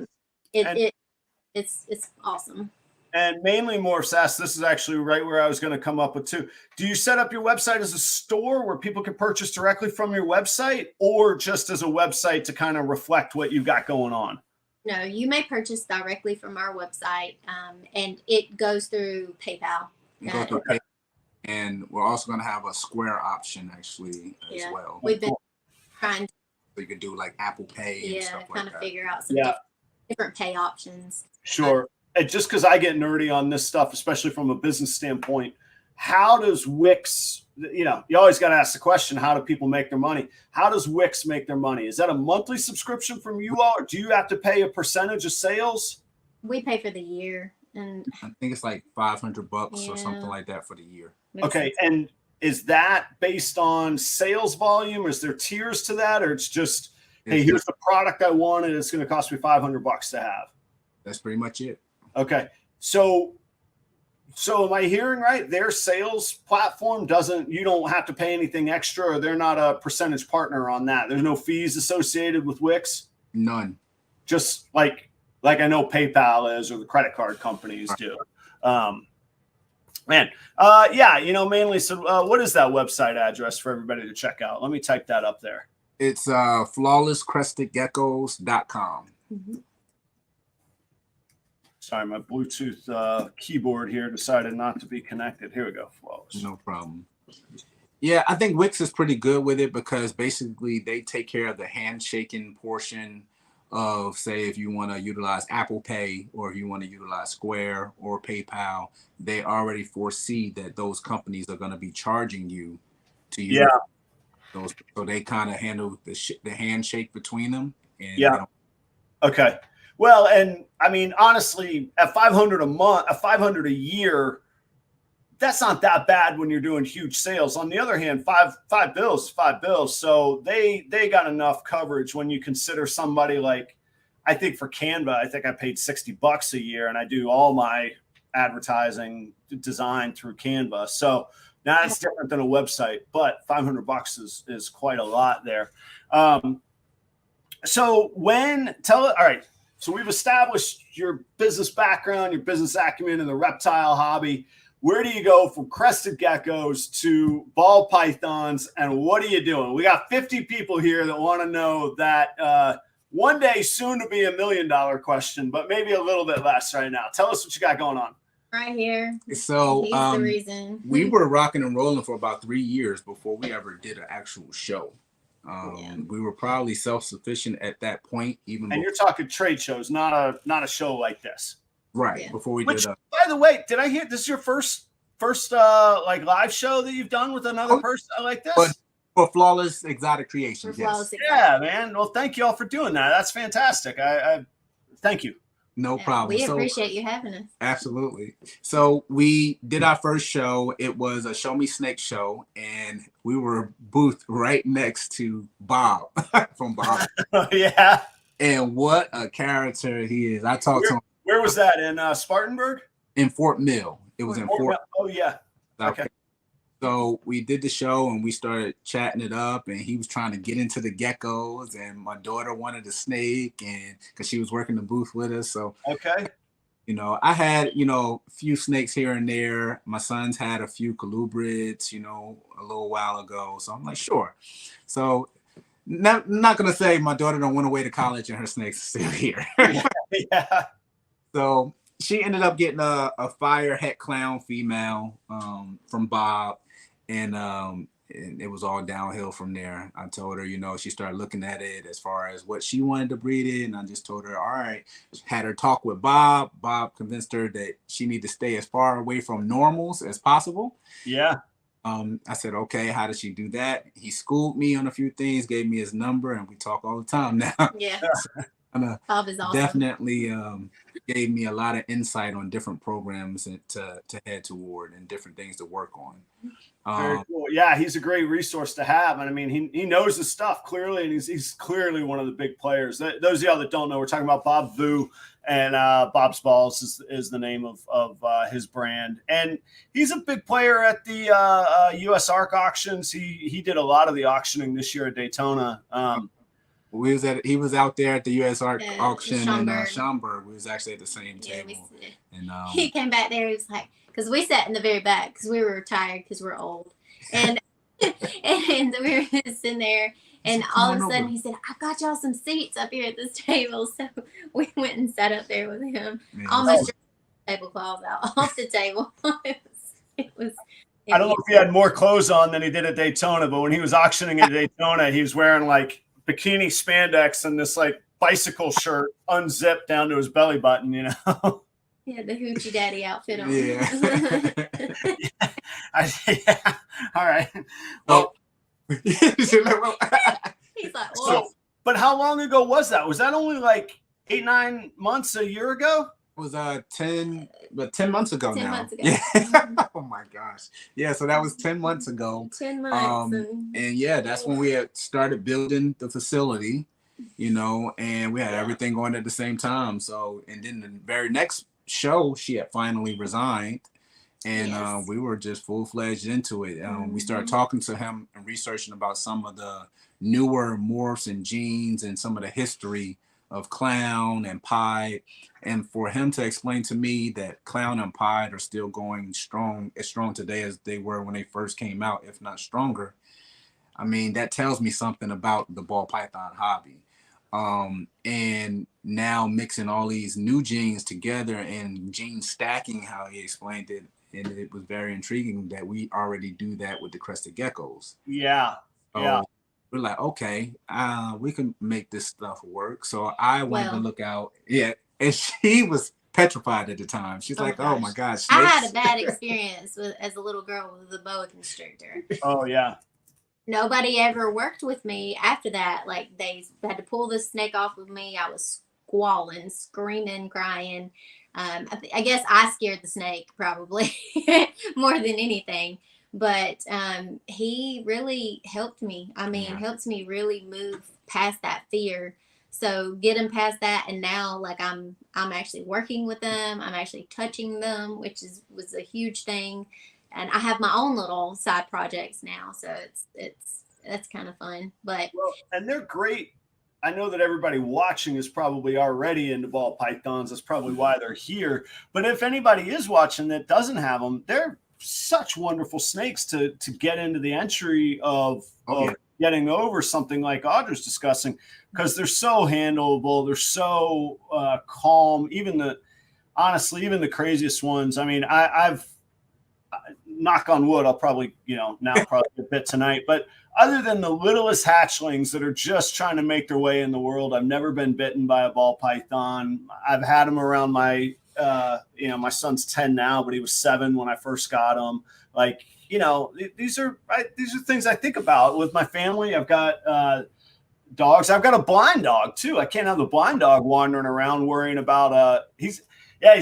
It's awesome. And mainly Morphs asked, this is actually right where I was going to come up with too. Do you set up your website as a store where people can purchase directly from your website, or just as a website to kind of reflect what you've got going on? No, you may purchase directly from our website, and it goes through PayPal. And we're also going to have a Square option actually as well. We've been trying to. So you can do like Apple Pay and stuff like that. Kind of figure out some different pay options. Sure. And just because I get nerdy on this stuff, especially from a business standpoint, how does Wix, you always got to ask the question, how do people make their money? How does Wix make their money? Is that a monthly subscription from you all, or do you have to pay a percentage of sales? We pay for the year, and I think it's like $500 or something like that for the year. Okay, and is that based on sales volume? Is there tiers to that, or it's just, hey, here's the product I want, and it's going to cost me $500 to have? That's pretty much it. Okay, so am I hearing right? Their sales platform you don't have to pay anything extra, or they're not a percentage partner on that. There's no fees associated with Wix? None. Just like I know PayPal is, or the credit card companies do. Mainly. So what is that website address for everybody to check out? Let me type that up there. It's flawlesscrestedgeckos.com. Mm-hmm. Sorry, my Bluetooth keyboard here decided not to be connected. Here we go. Flawless. No problem. Yeah, I think Wix is pretty good with it because basically they take care of the handshaking portion of, say, if you want to utilize Apple Pay or if you want to utilize Square or PayPal, they already foresee that those companies are going to be charging you to use those. So they kind of handle the handshake between them. And Okay. Well, and I mean, honestly, at $500 a month, $500 a year, that's not that bad when you're doing huge sales. On the other hand, five bills, $5 bills. So they got enough coverage when you consider somebody like, I think for Canva, I think I paid $60 a year, and I do all my advertising design through Canva. So now it's different than a website, but $500 is quite a lot there. All right. So we've established your business background, your business acumen, and the reptile hobby. Where do you go from crested geckos to ball pythons, and what are you doing? We got 50 people here that want to know that one day soon to be $1 million question, but maybe a little bit less right now. Tell us what you got going on. Right here. So He's the reason. We were rocking and rolling for about 3 years before we ever did an actual show. We were probably self-sufficient at that point. And you're talking trade shows, not a show like this, right? Yeah. Before we did. By the way, did I hear this is your first like live show that you've done with another person like this? But for Flawless Exotic Creations, yes. Yeah, man. Well, thank you all for doing that. That's fantastic. I thank you. No problem. We appreciate you having us. Absolutely. So we did our first show. It was a Show Me Snake show, and we were booth right next to Bob from Bob. Yeah. And what a character he is. I talked to him. Where was that? In Spartanburg? In Fort Mill. It was in Fort Mill. Oh, yeah. Okay. So we did the show and we started chatting it up, and he was trying to get into the geckos, and my daughter wanted a snake, and because she was working the booth with us. So okay, I had a few snakes here and there. My sons had a few colubrids, a little while ago. So I'm like, sure. So not gonna say my daughter don't went away to college and her snakes are still here. Yeah. So she ended up getting a fire het clown female from Bob. And it was all downhill from there. I told her, she started looking at it as far as what she wanted to breed it. And I just told her, all right, had her talk with Bob. Bob convinced her that she needed to stay as far away from normals as possible. Yeah. I said, okay, how does she do that? He schooled me on a few things, gave me his number, and we talk all the time now. Yeah. Bob is awesome. Definitely gave me a lot of insight on different programs to head toward and different things to work on. Very cool. Yeah, he's a great resource to have. And I mean, he knows the stuff clearly, and he's clearly one of the big players. Those of y'all that don't know, we're talking about Bob Vu, and Bob's Balls is the name of his brand. And he's a big player at the US ARC auctions. He did a lot of the auctioning this year at Daytona. He was out there at the US ARC auction in Schaumburg. We was actually at the same table. And he came back there. He was like, because we sat in the very back because we were tired because we're old, and and we were sitting there, and all of a sudden he said, "I've got y'all some seats up here at this table." So we went and sat up there with him, almost tablecloths out off the table. It was. I don't know if he had more clothes on than he did at Daytona, but when he was auctioning at Daytona, he was wearing like bikini spandex and this like bicycle shirt unzipped down to his belly button, Yeah, the hoochie daddy outfit on. Yeah. Yeah. All right. Oh. Well, He's like, so, well, but how long ago was that? Was that only like 8-9 months, a year ago? It was 10 months ago 10 now. months ago. Yeah. Mhm. Oh my gosh. Yeah, so that was 10 months ago. 10 months. And yeah, that's when we had started building the facility, and we had everything going at the same time. So, and then the very next show, she had finally resigned, and Yes. we were just full-fledged into it. We started talking to him and researching about some of the newer morphs and genes and some of the history of clown and pied, and for him to explain to me that clown and pied are still going as strong today as they were when they first came out, if not stronger. I mean, that tells me something about the ball python hobby. And now mixing all these new genes together and gene stacking, how he explained it, and it was very intriguing that we already do that with the crested geckos. Yeah. So Yeah. we're like, okay, we can make this stuff work. So I wanted to look out. Yeah. And she was petrified at the time. She's like, oh my gosh. I had a bad experience as a little girl with a boa constrictor. Oh, yeah. Nobody ever worked with me after that. Like, they had to pull the snake off of me. I was squalling, screaming, crying. I guess I scared the snake probably more than anything. But he really helped me. I mean, helps me really move past that fear. So getting past that, and now like I'm actually working with them. I'm actually touching them, which was a huge thing. And I have my own little side projects now, so that's kind of fun. But and they're great. I know that everybody watching is probably already into ball pythons. That's probably why they're here. But if anybody is watching that doesn't have them, they're such wonderful snakes to get into the entry of getting over something like Audra's discussing, because they're so handleable. They're so calm. Even the craziest ones. I mean, I've knock on wood, I'll probably get bit tonight, but other than the littlest hatchlings that are just trying to make their way in the world, I've never been bitten by a ball python. I've had them around my my son's 10 now, but he was 7 when I first got him. Like, these are things I think about with my family. I've got dogs. I've got a blind dog too. I can't have the blind dog wandering around worrying about he's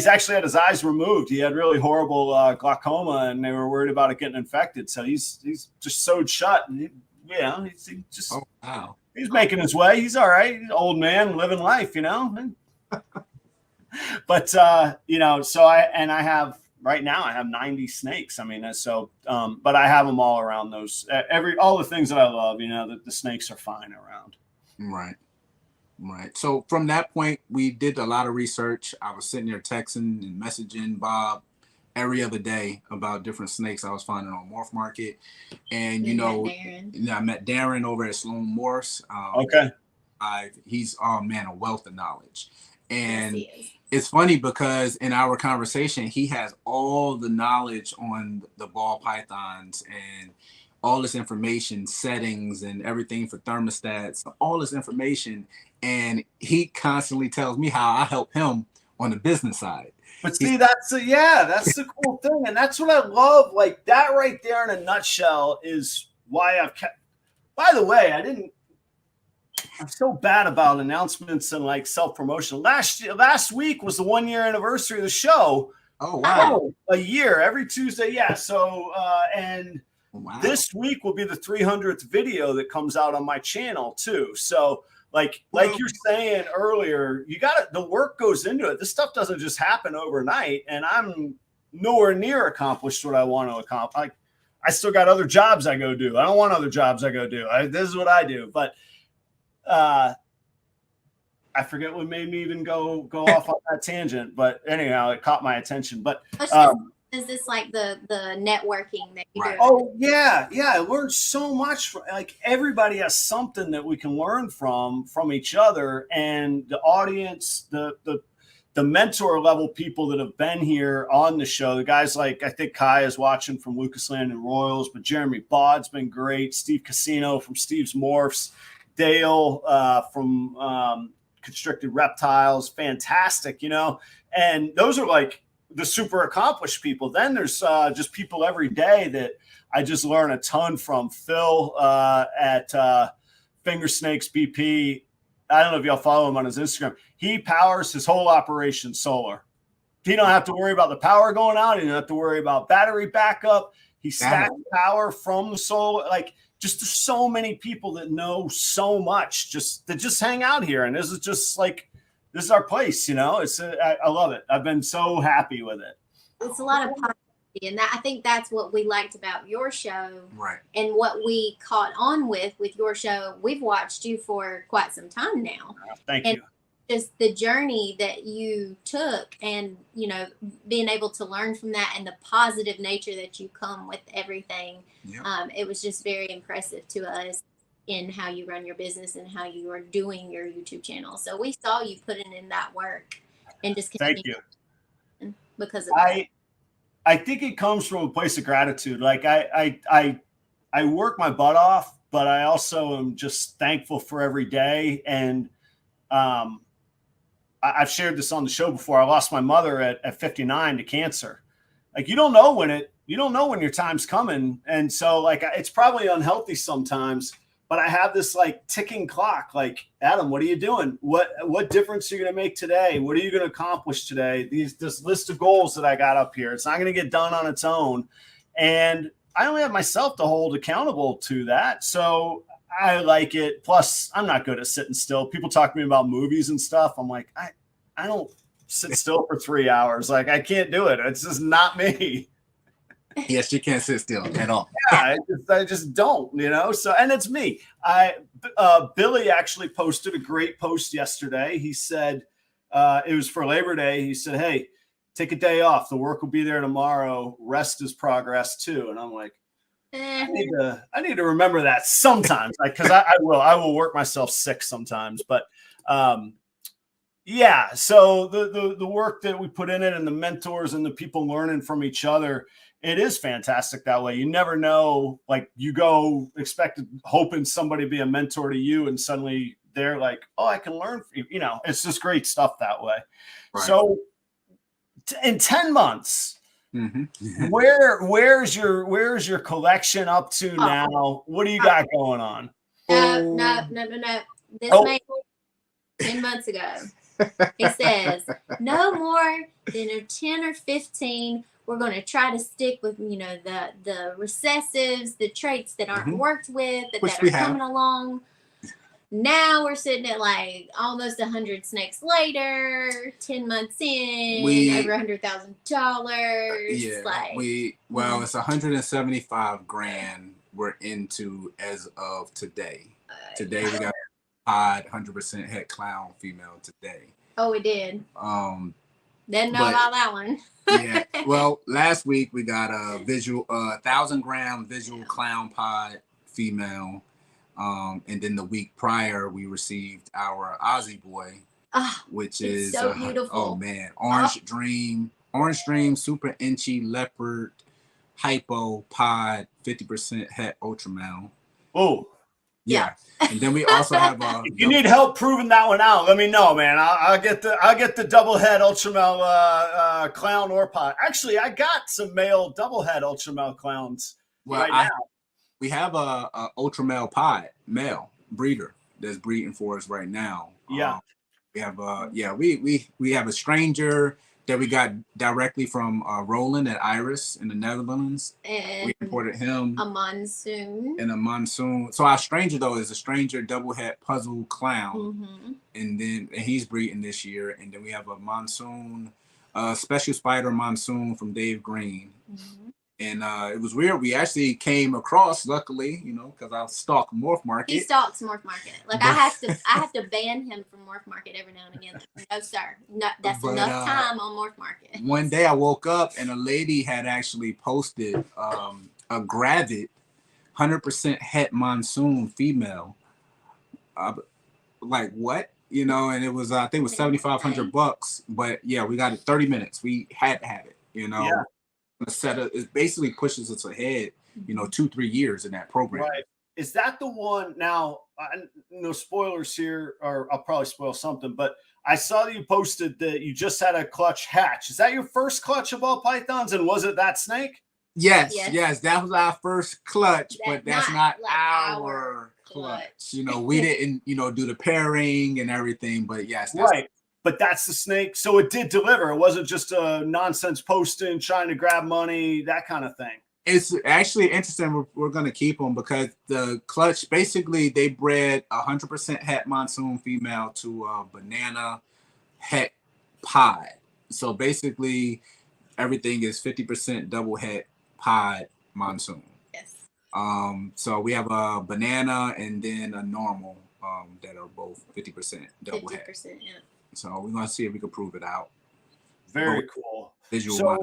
actually had his eyes removed. He had really horrible glaucoma, and they were worried about it getting infected. So he's just sewed shut, and he's making his way. He's all right. He's an old man living life, But so I have right now I have 90 snakes. I mean, but I have them all around those all the things that I love. The snakes are fine around. Right. So from that point, we did a lot of research. I was sitting there texting and messaging Bob every other day about different snakes I was finding on Morph Market. And, I met Darren over at Sloan Morse. Okay. He's, a wealth of knowledge. And it's funny because in our conversation, he has all the knowledge on the ball pythons and all this information, settings and everything for thermostats, all this information. And he constantly tells me how I help him on the business side. But see, that's the cool thing. And that's what I love. Like that right there in a nutshell is why I've kept, by the way, I'm so bad about announcements and like self-promotion. Last week was the 1-year anniversary of the show. Oh, wow. A year, every Tuesday. Yeah. So, this week will be the 300th video that comes out on my channel too. So like you're saying earlier, the work goes into it. This stuff doesn't just happen overnight, and I'm nowhere near accomplished what I want to accomplish. I still got other jobs I go do. I don't want other jobs I go do. This is what I do. But I forget what made me even go off on that tangent. But anyhow, it caught my attention. But is this like the networking that you do? Oh yeah. I learned so much. Like everybody has something that we can learn from each other, and the audience, the mentor level people that have been here on the show. The guys like I think Kai is watching from Lucasland and Royals, but Jeremy Baud's been great. Steve Casino from Steve's Morphs, Dale from Constricted Reptiles, fantastic. And those are like the super accomplished people. Then there's just people every day that I just learn a ton from. Phil at Finger Snakes BP. I don't know if y'all follow him on his Instagram. He powers his whole operation solar. He don't have to worry about the power going out. He don't have to worry about battery backup. He stacks power from the solar. Like, just there's so many people that know so much that just hang out here. And this is just like, this is our place, you know. I love it. I've been so happy with it. It's a lot of positivity, and I think that's what we liked about your show, right? And what we caught on with your show. We've watched you for quite some time now. Thank you. Just the journey that you took, and you know, being able to learn from that, and the positive nature that you come with everything. Yeah. It was just very impressive to us in how you run your business and how you are doing your YouTube channel. So we saw you putting in that work, and just thank you. Because of that. I think it comes from a place of gratitude. Like I work my butt off, but I also am just thankful for every day. And I've shared this on the show before. I lost my mother at 59 to cancer. Like, you don't know when your time's coming. And so like, it's probably unhealthy sometimes, but I have this like ticking clock. Like, Adam, what are you doing? What difference are you going to make today? What are you going to accomplish today? This list of goals that I got up here, it's not going to get done on its own. And I only have myself to hold accountable to that. So I like it. Plus, I'm not good at sitting still. People talk to me about movies and stuff. I'm like, I don't sit still for 3 hours. Like, I can't do it. It's just not me. Yes, you can't sit still at all. Yeah, I just don't, you know. So, and it's me. Billy actually posted a great post yesterday. He said it was for Labor Day. He said, "Hey, take a day off. The work will be there tomorrow. Rest is progress too." And I'm like, I need to remember that sometimes, like, because I will work myself sick sometimes. But yeah, so the work that we put in it, and the mentors and the people learning from each other, it is fantastic that way. You never know, like, you go hoping somebody be a mentor to you, and suddenly they're like, oh, I can learn from you. You know, it's just great stuff that way. Right. So in 10 months, mm-hmm. where's your collection up to now? What do you got going on? No. This man 10 months ago, he says, no more than 10 or 15. We're going to try to stick with, you know, the recessives, the traits that aren't worked with, that are coming along. Now we're sitting at like almost 100 snakes later, 10 months in, over $100,000. Yeah, it's 175 grand we're into as of today. Today we got pod 100% het clown female today. Oh, we did. Didn't know about that one. Yeah. Well, last week we got a 1,000-gram visual clown pod female. And then the week prior we received our Aussie boy, which is so beautiful. Oh man, Orange Dream, super inchy leopard, hypo pod, 50% het ultra male. Oh. Yeah. And then we also have if you need help proving that one out, let me know, man. I'll get the double head ultramel clown or pod. Actually, I got some male double head ultramel clowns now. We have a ultramel pod male breeder that's breeding for us right now. Yeah. We have we have a stranger that we got directly from Roland at Iris in the Netherlands. And we imported him. A monsoon. So our stranger, though, is a stranger double head puzzle clown. And he's breeding this year. And then we have a monsoon, special spider monsoon from Dave Green. And it was weird. We actually came across, luckily, you know, because I stalk Morph Market. He stalks Morph Market. Like, I have to ban him from Morph Market every now and again. No, sir. No, that's enough time on Morph Market. One day I woke up and a lady had actually posted a gravid 100% het monsoon female. Like, what? You know, and it was, I think it was $7,500. But yeah, we got it 30 minutes. We had to have it, you know. Yeah. It basically pushes us ahead, you know, 2-3 years in that program. Right. Is that the one? Now, no spoilers here, or I'll probably spoil something, but I saw that you posted that you just had a clutch hatch. Is that your first clutch of ball pythons? And was it that snake? Yes, that was our first clutch, but that's not like our clutch. You know, we didn't, do the pairing and everything, but yes, that's Right. But that's the snake. So it did deliver. It wasn't just a nonsense posting, trying to grab money, that kind of thing. It's actually interesting. We're going to keep them because the clutch, basically, they bred 100% het monsoon female to a banana het pod. So basically, everything is 50% double het pod monsoon. Yes. So we have a banana and then a normal that are both 50% double het. 50%, yeah. So we're going to see if we can prove it out. Very cool. Visual so,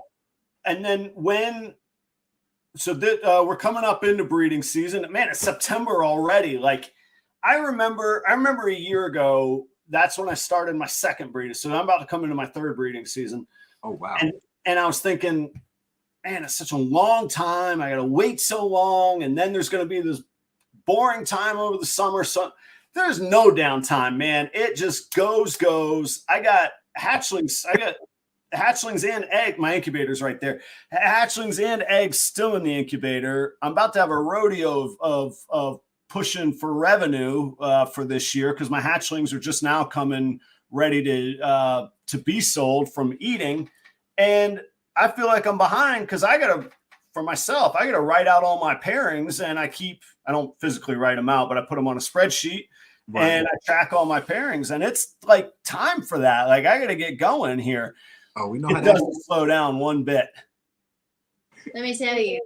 and then we're coming up into breeding season. Man, it's September already. Like I remember a year ago, that's when I started my second breeding. So I'm about to come into my third breeding season. Oh, wow. And I was thinking, man, it's such a long time. I got to wait so long. And then there's going to be this boring time over the summer. So there's no downtime, man. It just goes. I got hatchlings. And egg. My incubator's right there. Hatchlings and eggs still in the incubator. I'm about to have a rodeo of pushing for revenue for this year because my hatchlings are just now coming ready to be sold from eating. And I feel like I'm behind because I got to write out all my pairings, and I don't physically write them out, but I put them on a spreadsheet. Right. And I track all my pairings, and it's like time for that. Like I got to get going here. Oh, we know it doesn't slow down one bit. Let me tell you,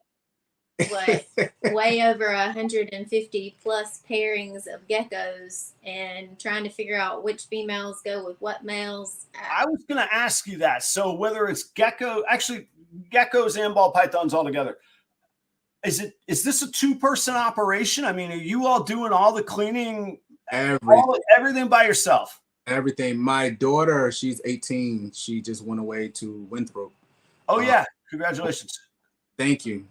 way over 150 plus pairings of geckos, and trying to figure out which females go with what males. I was going to ask you that. So whether it's geckos and ball pythons all together, is this a 2-person operation? I mean, are you all doing all the cleaning, everything by yourself? Everything. My daughter, she's 18. She just went away to Winthrop. Oh yeah, congratulations. Thank you.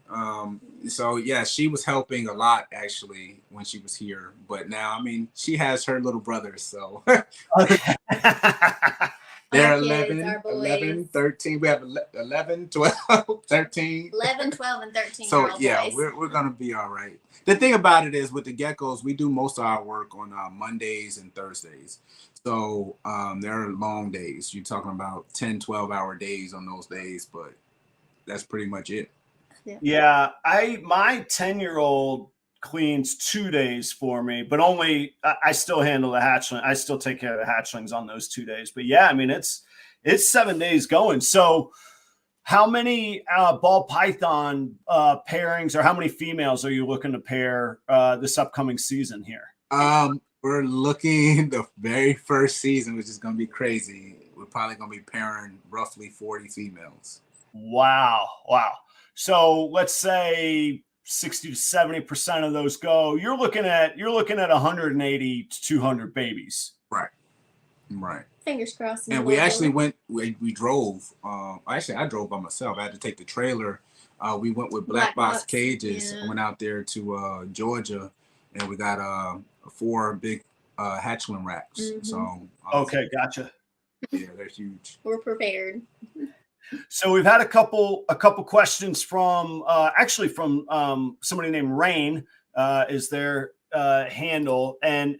So yeah, she was helping a lot actually when she was here, but now, I mean, she has her little brothers, so they're 11, 13. We have 11, 12, 13. 11, 12, and 13. So yeah, we're going to be all right. The thing about it is with the geckos, we do most of our work on Mondays and Thursdays. So they're long days. You're talking about 10, 12-hour days on those days, but that's pretty much it. Yeah, my 10-year-old cleans 2 days for me, but I still handle the hatchling. I still take care of the hatchlings on those 2 days. But yeah, I mean, it's 7 days going. So how many ball python pairings, or how many females are you looking to pair this upcoming season here? We're looking the very first season, which is going to be crazy. We're probably going to be pairing roughly 40 females. Wow. So let's say 60 to 70% of those go. You're looking at 180 to 200 babies. Right. Fingers crossed. And we actually we drove. Actually, I drove by myself. I had to take the trailer. We went with Black Box Cages. Yeah. Went out there to Georgia, and we got 4 big hatchling racks. Mm-hmm. So okay, gotcha. Yeah, they're huge. We're prepared. So we've had a couple questions from somebody named Rain is their handle, and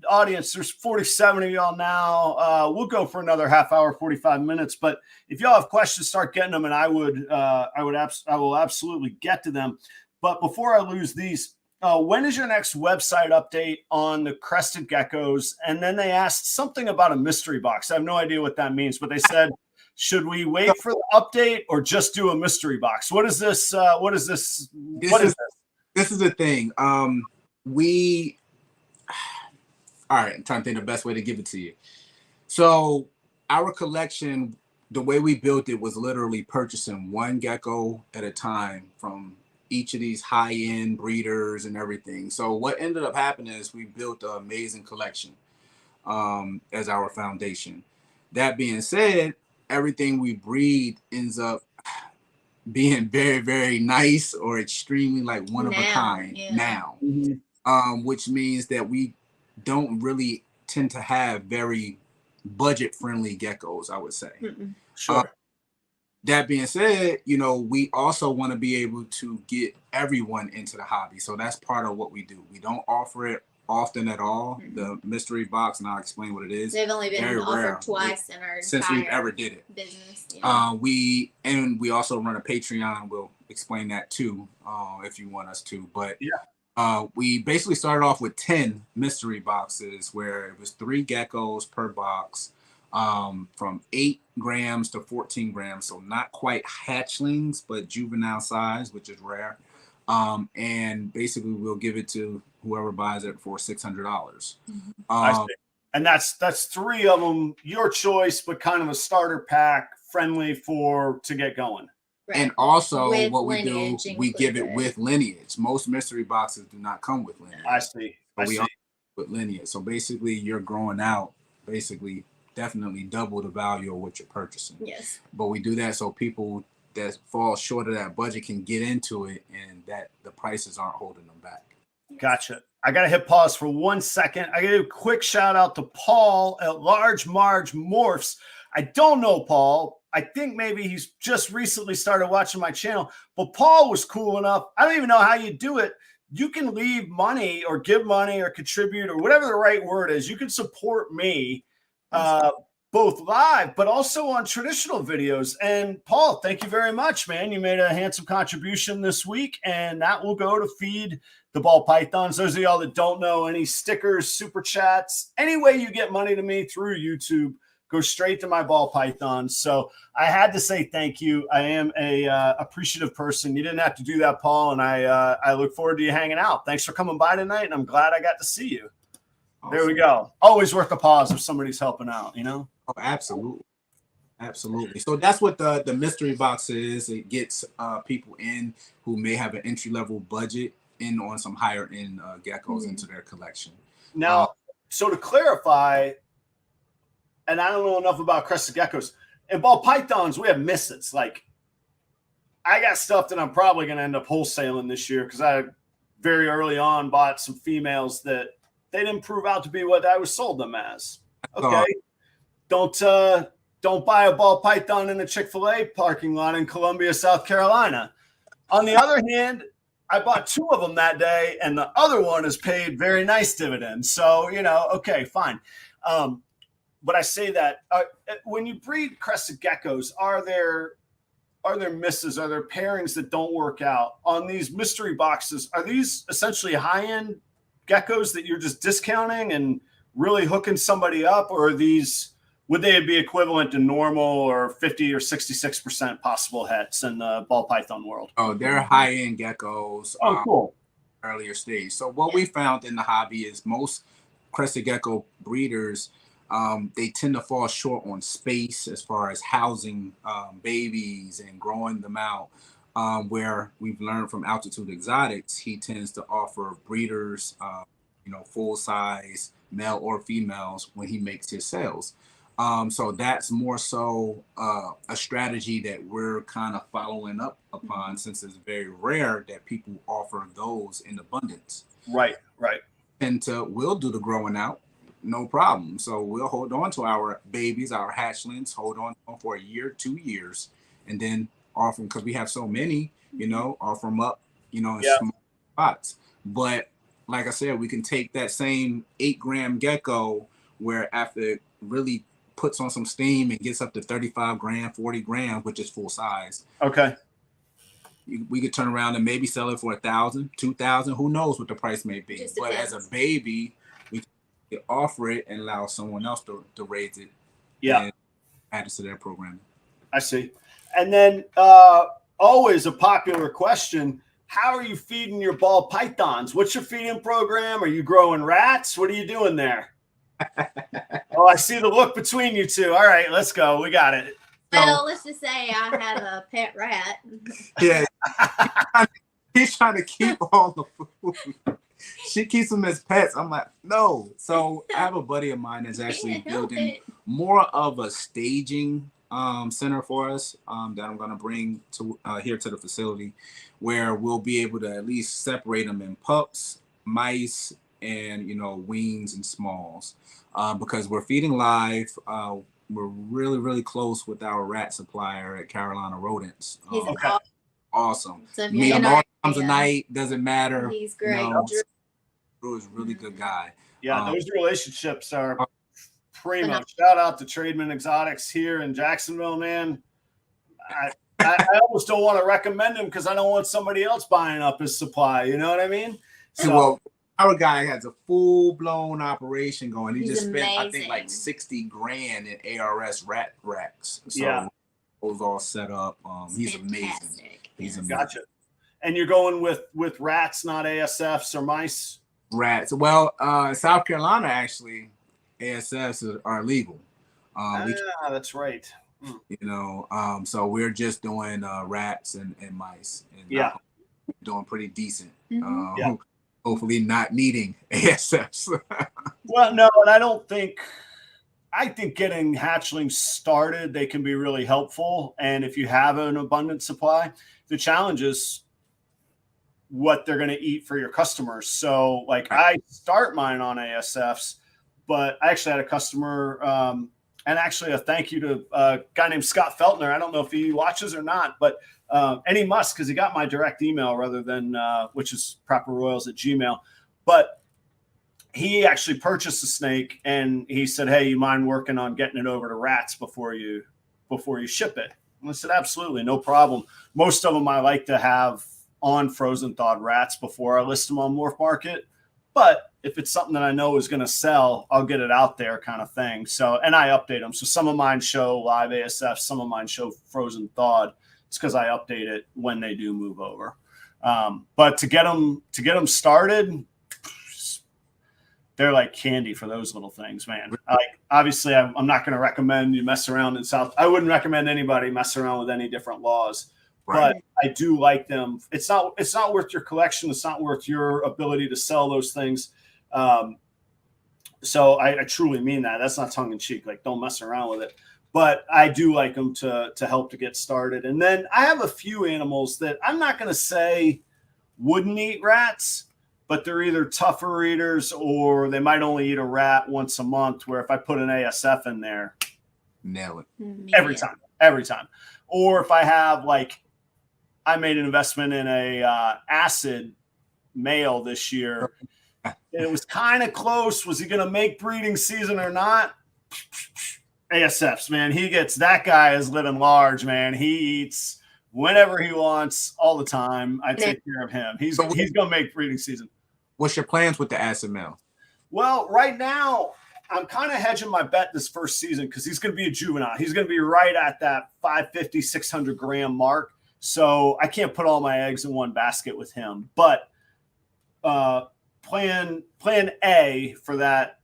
audience, there's 47 of y'all now. We'll go for another half hour, 45 minutes, but if y'all have questions, start getting them, and I will absolutely get to them. But before I lose these, when is your next website update on the crested geckos? And then they asked something about a mystery box. I have no idea what that means, but they said, should we wait for the update or just do a mystery box? What is this? This is the thing. All right, I'm trying to think the best way to give it to you. So our collection, the way we built it was literally purchasing one gecko at a time from each of these high-end breeders and everything. So what ended up happening is we built an amazing collection as our foundation. That being said, everything we breed ends up being very, very nice or extremely like one of a kind now. Mm-hmm. Which means that we don't really tend to have very budget-friendly geckos, I would say. Sure. That being said, you know, we also want to be able to get everyone into the hobby. So that's part of what we do. We don't offer it often at all. The mystery box, and I'll explain what it is. They've only been Very offered rare twice in our since entire we've ever did it. business. We also run a Patreon. We'll explain that too, if you want us to. But we basically started off with 10 mystery boxes where it was 3 geckos per box, from 8 grams to 14 grams. So not quite hatchlings, but juvenile size, which is rare. And basically we'll give it to whoever buys it for $600. I see. And that's 3 of them, your choice, but kind of a starter pack, friendly to get going. Right. And also With what we do, we give it included. with lineage. Most mystery boxes do not come with lineage. I see. But we are with lineage. So basically you're growing out basically definitely double the value of what you're purchasing. Yes. But we do that so people that fall short of that budget can get into it, and that the prices aren't holding them back. Gotcha. I got to hit pause for 1 second. I got to do a quick shout out to Paul at Large Marge Morphs. I don't know Paul. I think maybe he's just recently started watching my channel, but Paul was cool enough. I don't even know how you do it. You can leave money or give money or contribute or whatever the right word is. You can support me both live, but also on traditional videos. And Paul, thank you very much, man. You made a handsome contribution this week, and that will go to feed the ball pythons. Those of y'all that don't know, any stickers, super chats, any way you get money to me through YouTube, go straight to my ball pythons. So I had to say thank you. I am a appreciative person. You didn't have to do that, Paul, and I look forward to you hanging out. Thanks for coming by tonight, and I'm glad I got to see you. Awesome. There we go. Always worth a pause if somebody's helping out, you know? Oh, absolutely. Absolutely. So that's what the mystery box is. It gets people in who may have an entry-level budget in on some higher-end geckos into their collection. Now, so to clarify, and I don't know enough about crested geckos, in ball pythons, we have misses. Like, I got stuff that I'm probably going to end up wholesaling this year because I very early on bought some females that they didn't prove out to be what I was sold them as. Okay. Don't buy a ball python in a Chick-fil-A parking lot in Columbia, South Carolina. On the other hand, I bought 2 of them that day, and the other one has paid very nice dividends. So, you know, okay, fine. But I say that when you breed crested geckos, are there misses? Are there pairings that don't work out on these mystery boxes? Are these essentially high-end geckos that you're just discounting and really hooking somebody up, or are these, would they be equivalent to normal or 50 or 66% possible hets in the ball python world? Oh, they're high-end geckos. Oh, cool. Earlier stage. So what we found in the hobby is most crested gecko breeders, they tend to fall short on space as far as housing babies and growing them out. Where we've learned from Altitude Exotics, he tends to offer breeders, full size male or females when he makes his sales. So that's more so a strategy that we're kind of following up upon, since it's very rare that people offer those in abundance. Right. And we'll do the growing out, no problem. So we'll hold on to our babies, our hatchlings, hold on for a year, 2 years, and then offer them, because we have so many, offer them up, in small spots. But like I said, we can take that same 8-gram gecko, where after it really puts on some steam and gets up to 35 grams, 40 grams, which is full size. Okay. We could turn around and maybe sell it for $1,000, $2,000. Who knows what the price may be? But as a baby, we can offer it and allow someone else to raise it. Yeah. And add it to their programming. I see. And then always a popular question: how are you feeding your ball pythons? What's your feeding program? Are you growing rats? What are you doing there? Oh, I see the look between you two. All right, let's go. We got it. Well, let's just say I had a pet rat. Yeah. He's trying to keep all the food. She keeps them as pets. I'm like, no. So I have a buddy of mine that's actually building more of a staging center for us that I'm going to bring to here to the facility, where we'll be able to at least separate them in pups, mice, and, you know, weans and smalls, because we're feeding live. We're really, really close with our rat supplier at Carolina Rodents. He's Okay. Awesome. So if Meet you're him in all our times a area, night, doesn't matter. he's You great. know, Drew is a really good guy. Yeah, those relationships are primo. Phenomenal. Shout out to Trademan Exotics here in Jacksonville, man. I almost don't want to recommend him because I don't want somebody else buying up his supply. You know what I mean? So, well, our guy has a full-blown operation going. He He's just spent, I think, amazing. like 60 grand in ARS rat racks. So Yeah. those all set up. He's amazing. Fantastic. He's amazing. gotcha. And you're going with rats, not ASFs or mice? Rats. Well, South Carolina, actually, ASFs are legal. That's right. You know, so we're just doing rats and mice. And Yeah. doing pretty decent. Mhm. Yeah. Hopefully not needing ASFs. Well, no, and I think getting hatchlings started, they can be really helpful. And if you have an abundant supply, the challenge is what they're going to eat for your customers. So like I start mine on ASFs, but I actually had a customer, and actually a thank you to a guy named Scott Feltner. I don't know if he watches or not, but and he must, because he got my direct email rather than which is properroyals@gmail. But he actually purchased a snake, and he said, "Hey, you mind working on getting it over to rats before you ship it?" And I said, "Absolutely, no problem." Most of them I like to have on frozen thawed rats before I list them on Morph Market. But if it's something that I know is going to sell, I'll get it out there, kind of thing. So, and I update them. So some of mine show live ASF, some of mine show frozen thawed. It's because I update it when they do move over. But to get them started, they're like candy for those little things, man. Like obviously, I'm not going to recommend you mess around in South. I wouldn't recommend anybody mess around with any different laws. But I do like them. It's not worth your collection. It's not worth your ability to sell those things. So I truly mean that. That's not tongue in cheek. Like, don't mess around with it. But I do like them to help to get started. And then I have a few animals that I'm not going to say wouldn't eat rats, but they're either tougher eaters or they might only eat a rat once a month, where if I put an ASF in there, nail it. Every time. Or if I have like, I made an investment in a acid male this year. It was kind of close. Was he going to make breeding season or not? ASFs, man. That guy is living large, man. He eats whenever he wants, all the time. I take care of him. He's going to make breeding season. What's your plans with the acid male? Well, right now, I'm kind of hedging my bet this first season because he's going to be a juvenile. He's going to be right at that 550, 600 gram mark. So I can't put all my eggs in one basket with him. But plan A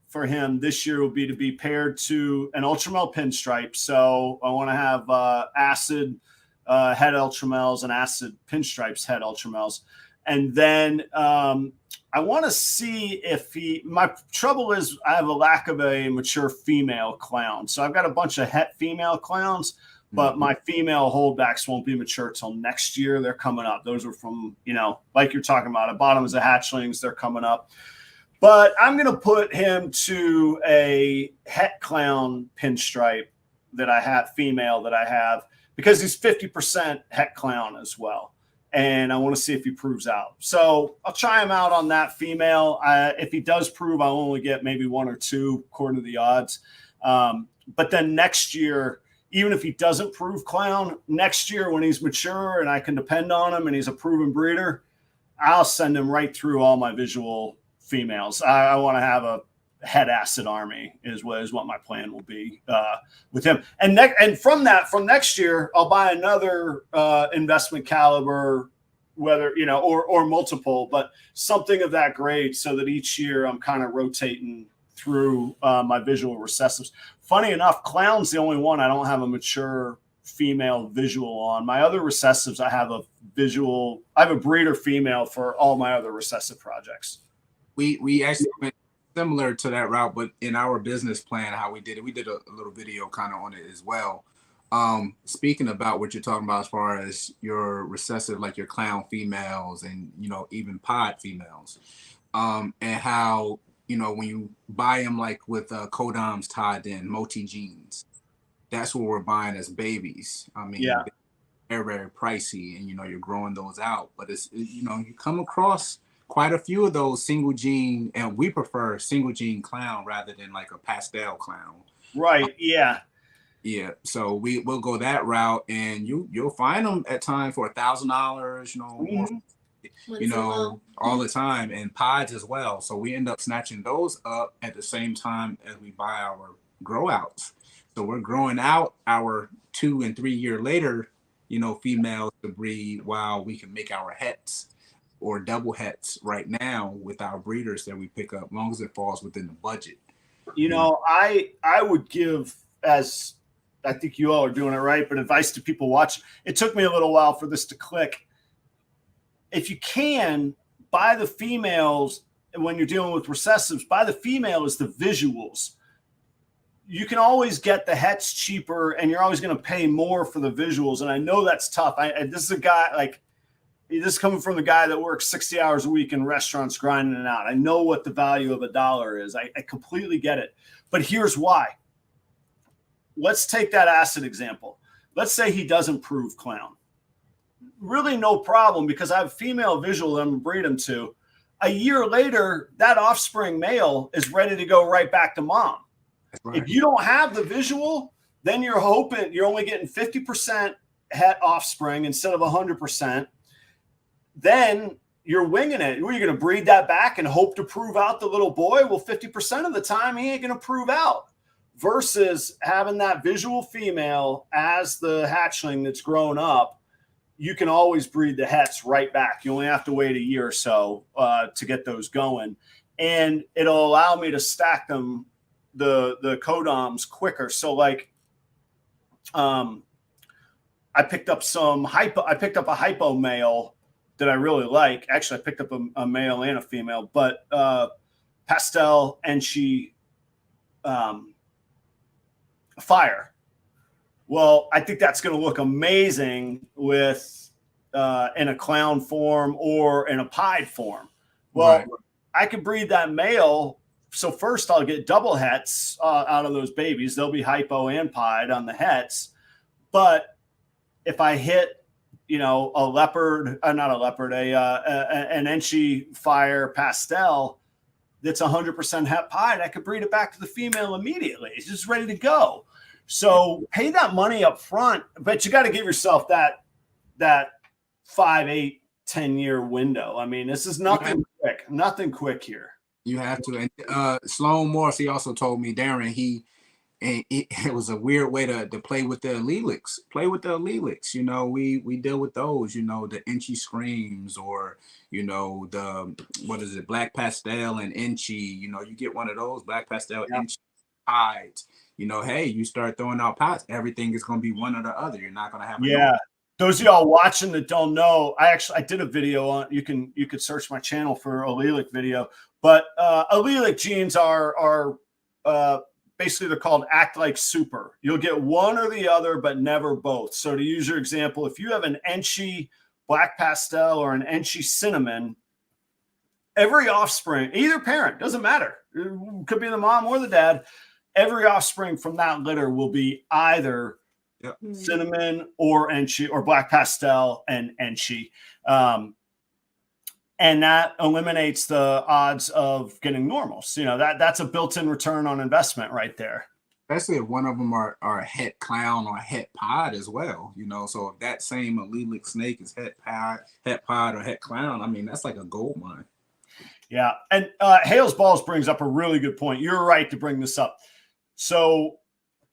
for him this year will be to be paired to an ultramel pinstripe. So I want to have acid head ultramels and acid pinstripes head ultramels. And then I want to see if my trouble is I have a lack of a mature female clown. So I've got a bunch of het female clowns, but my female holdbacks won't be mature till next year. They're coming up. Those are from, like you're talking about, at bottom is the hatchlings. They're coming up. But I'm going to put him to a het clown pinstripe that I have, female that I have, because he's 50% het clown as well. And I want to see if he proves out. So I'll try him out on that female. If he does prove, I'll only get maybe one or two according to the odds. But then next year, even if he doesn't prove clown, next year when he's mature and I can depend on him and he's a proven breeder, I'll send him right through all my visual females. I want to have a head acid army is what my plan will be with him. And from next year, I'll buy another investment caliber, whether, or multiple, but something of that grade, so that each year I'm kind of rotating through my visual recessives. Funny enough, clown's the only one I don't have a mature female visual on. My other recessives, I have a breeder female for all my other recessive projects. We actually went similar to that route, but in our business plan, how we did it, we did a little video kind of on it as well. Speaking about what you're talking about as far as your recessive, like your clown females and, even pod females. and how, you know, when you buy them like with codoms tied in, multi genes, that's what we're buying as babies. I mean, Yeah. they're very pricey, and you know, you're growing those out, but you know, you come across quite a few of those single gene, and we prefer single gene clown rather than like a pastel clown. Right. Yeah. Yeah, so we'll go that route, and you'll find them at times for $1,000, you know, or Mhm. you know, all the time, and pods as well. So we end up snatching those up at the same time as we buy our grow outs. So we're growing out our 2 and 3 year later, you know, females to breed while we can make our hets or double hets right now with our breeders that we pick up, as long as it falls within the budget. You know, I would give, as I think you all are doing it right, but advice to people watching. It took me a little while for this to click. If you can, buy the females, and when you're dealing with recessives, buy the female as the visuals. You can always get the hets cheaper, and you're always going to pay more for the visuals. And I know that's tough. This is a guy like this is coming from the guy that works 60 hours a week in restaurants grinding it out. I know what the value of $1 is. I completely get it. But here's why. Let's take that acid example. Let's say he doesn't prove clown. Really no problem, because I have female visual that I'm going to breed him to. A year later, that offspring male is ready to go right back to mom. Right. If you don't have the visual, then you're hoping you're only getting 50% het offspring instead of 100%. Then you're winging it. You're going to breed that back and hope to prove out the little boy. Well, 50% of the time, he ain't going to prove out. Versus having that visual female as the hatchling that's grown up, you can always breed the hets right back. You only have to wait a year or so to get those going. And it'll allow me to stack them, the codoms, quicker. So like I picked up a hypo male that I really like. Actually, I picked up a male and a female, but pastel, and she fire. Well, I think that's going to look amazing with in a clown form or in a pied form. Well, right. I could breed that male. So first I'll get double hets out of those babies. They'll be hypo and pied on the hets. But if I hit, you know, an Enchi fire pastel that's 100% het pied, I could breed it back to the female immediately. It's just ready to go. So pay that money up front, but you got to give yourself that 5, 8, 10-year window. I mean, this is nothing quick here. You have to. And Sloan Morris, he also told me, Darren, it was a weird way to play with the allelics. Play with the allelics. You know, we deal with those, you know, the Enchi screams, or, you know, black pastel and Enchi. You know, you get one of those black pastel Enchi hides. You know, hey, you start throwing out pots, everything is going to be one or the other. You're not going to have Those of y'all watching that don't know, I did a video on, you could search my channel for allelic video, but allelic genes are basically, they're called act like super. You'll get one or the other, but never both. So to use your example, if you have an Enchi black pastel or an Enchi cinnamon, every offspring, either parent, doesn't matter. It could be the mom or the dad. Every offspring from that litter will be either cinnamon or Enchi, or black pastel and Enchi. And that eliminates the odds of getting normals. You know, that's a built-in return on investment right there. Especially if one of them are a het clown or a het pod as well. You know, so if that same allelic snake is het pod or het clown, I mean, that's like a gold mine. Yeah. And Hales Balls brings up a really good point. You're right to bring this up. So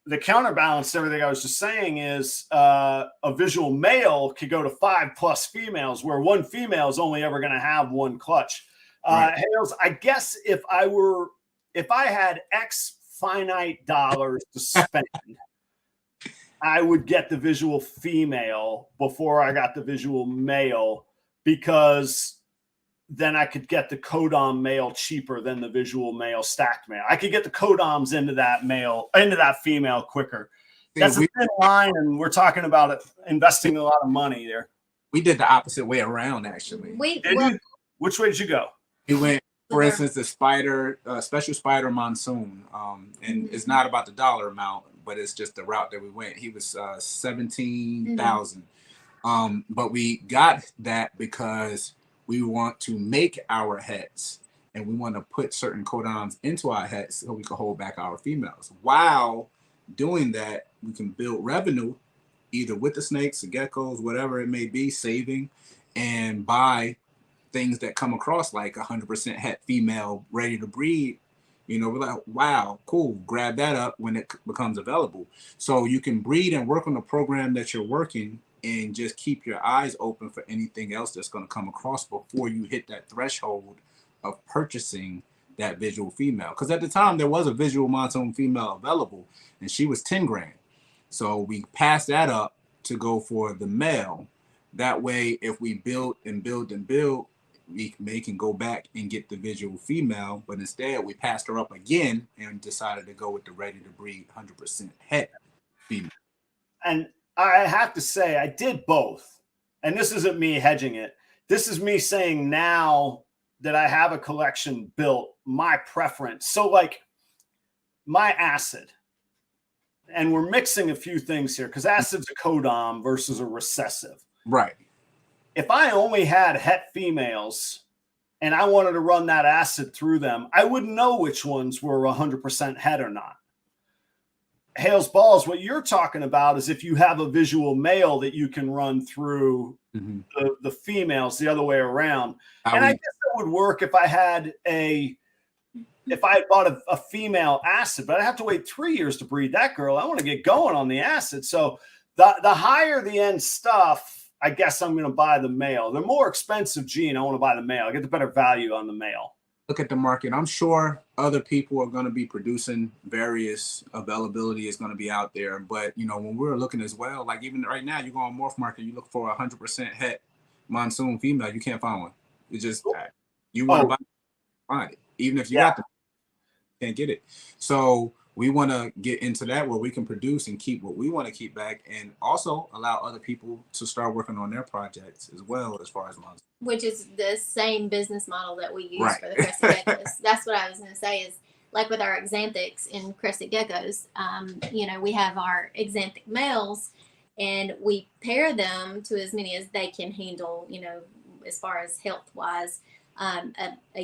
the counterbalance to everything I was just saying is a visual male could go to 5+ females, where one female is only ever going to have one clutch. Right. Hales, I guess if I had X finite dollars to spend, I would get the visual female before I got the visual male, because then I could get the codom male cheaper than the visual male stacked male. I could get the codoms into that female quicker. That's a thin line, and we're talking about it, investing a lot of money there. We did the opposite way around, actually. Which way did you go? We went For instance, the spider, special spider monsoon, and it's not about the dollar amount, but it's just the route that we went. He was 17,000, but we got that because we want to make our hets, and we want to put certain codons into our hets so we can hold back our females. While doing that, we can build revenue either with the snakes, the geckos, whatever it may be, saving, and buy things that come across like 100% het female ready to breed. You know, we're like, wow, cool, grab that up when it becomes available. So you can breed and work on the program that you're working and just keep your eyes open for anything else that's going to come across before you hit that threshold of purchasing that visual female. Because at the time there was a visual monsoon female available and she was 10 grand. So we passed that up to go for the male. That way, if we build and build and build, we can go back and get the visual female. But instead, we passed her up again and decided to go with the ready to breed 100% het female. And I have to say, I did both. And this isn't me hedging it. This is me saying now that I have a collection built, my preference. So like my acid, and we're mixing a few things here because acid's a codom versus a recessive. Right. If I only had het females and I wanted to run that acid through them, I wouldn't know which ones were 100% het or not. Hales Balls, what you're talking about is if you have a visual male that you can run through the females the other way around. And I guess that would work if I had bought a female acid, but I'd have to wait 3 years to breed that girl. I want to get going on the acid. So the higher the end stuff, I guess I'm going to buy the male. The more expensive gene, I want to buy the male. I get the better value on the male. Look at the market. I'm sure other people are going to be producing various availability is going to be out there. But, you know, when we're looking as well, like even right now, you go on Morph Market, you look for 100% het monsoon female, you can't find one. It's just, you want to find it. Even if you got them, you can't get it. So we want to get into that where we can produce and keep what we want to keep back and also allow other people to start working on their projects as well as far as monsoon. Which is the same business model that we use for the crested geckos. That's what I was going to say is like with our exanthics and crested geckos, you know, we have our exanthic males and we pair them to as many as they can handle, you know, as far as health wise, a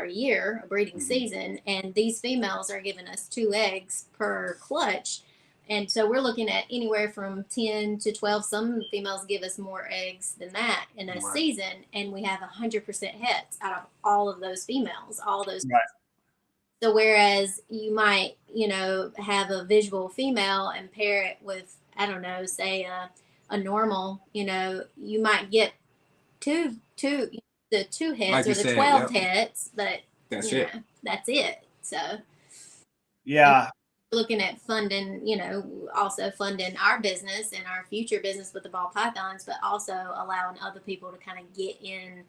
year, a breeding season. And these females are giving us 2 eggs per clutch. And so we're looking at anywhere from 10 to 12. Some females give us more eggs than that in a season. And we have 100% hets out of all of those females, all those. Right. So whereas you might, you know, have a visual female and pair it with, I don't know, say a normal, you know, you might get the 2 hets like or the 12 hets, but that's it. That's it. So yeah. Looking at funding, you know, also funding our business and our future business with the ball pythons, but also allowing other people to kind of get in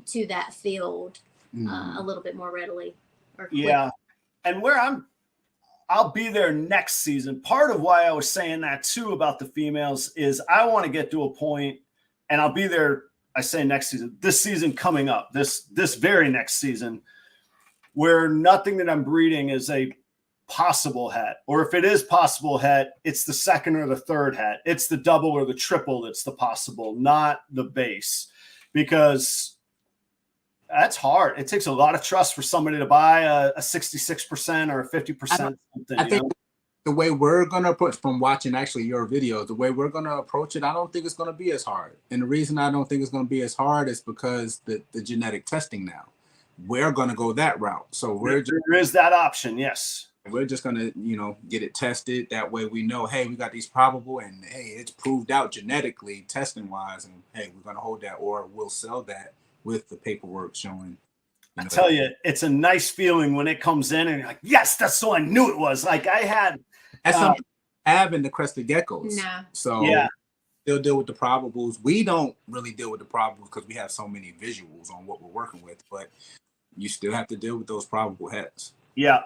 to that field a little bit more readily. Yeah. And I'll be there next season. Part of why I was saying that too about the females is I want to get to a point, and I'll be there, I say next season, this season coming up, this very next season, where nothing that I'm breeding is a possible het, or if it is possible het, it's the second or the third het. It's the double or the triple that's the possible, not the base, because that's hard. It takes a lot of trust for somebody to buy a 66% or a 50%. I think the way we're going to approach, from watching actually your videos, the way we're going to approach it, I don't think it's going to be as hard. And the reason I don't think it's going to be as hard is because the genetic testing now, we're going to go that route. So there is that option. Yes. We're just going to, you know, get it tested. That way we know, hey, we got these probable and hey, it's proved out genetically testing wise. And hey, we're going to hold that, or we'll sell that with the paperwork showing. I tell you, it's a nice feeling when it comes in and you're like, yes, that's what I knew it was. Like I had. That's something I have in the crested geckos. No. So yeah, they'll deal with the probables. We don't really deal with the probables because we have so many visuals on what we're working with, but you still have to deal with those probable hets. Yeah.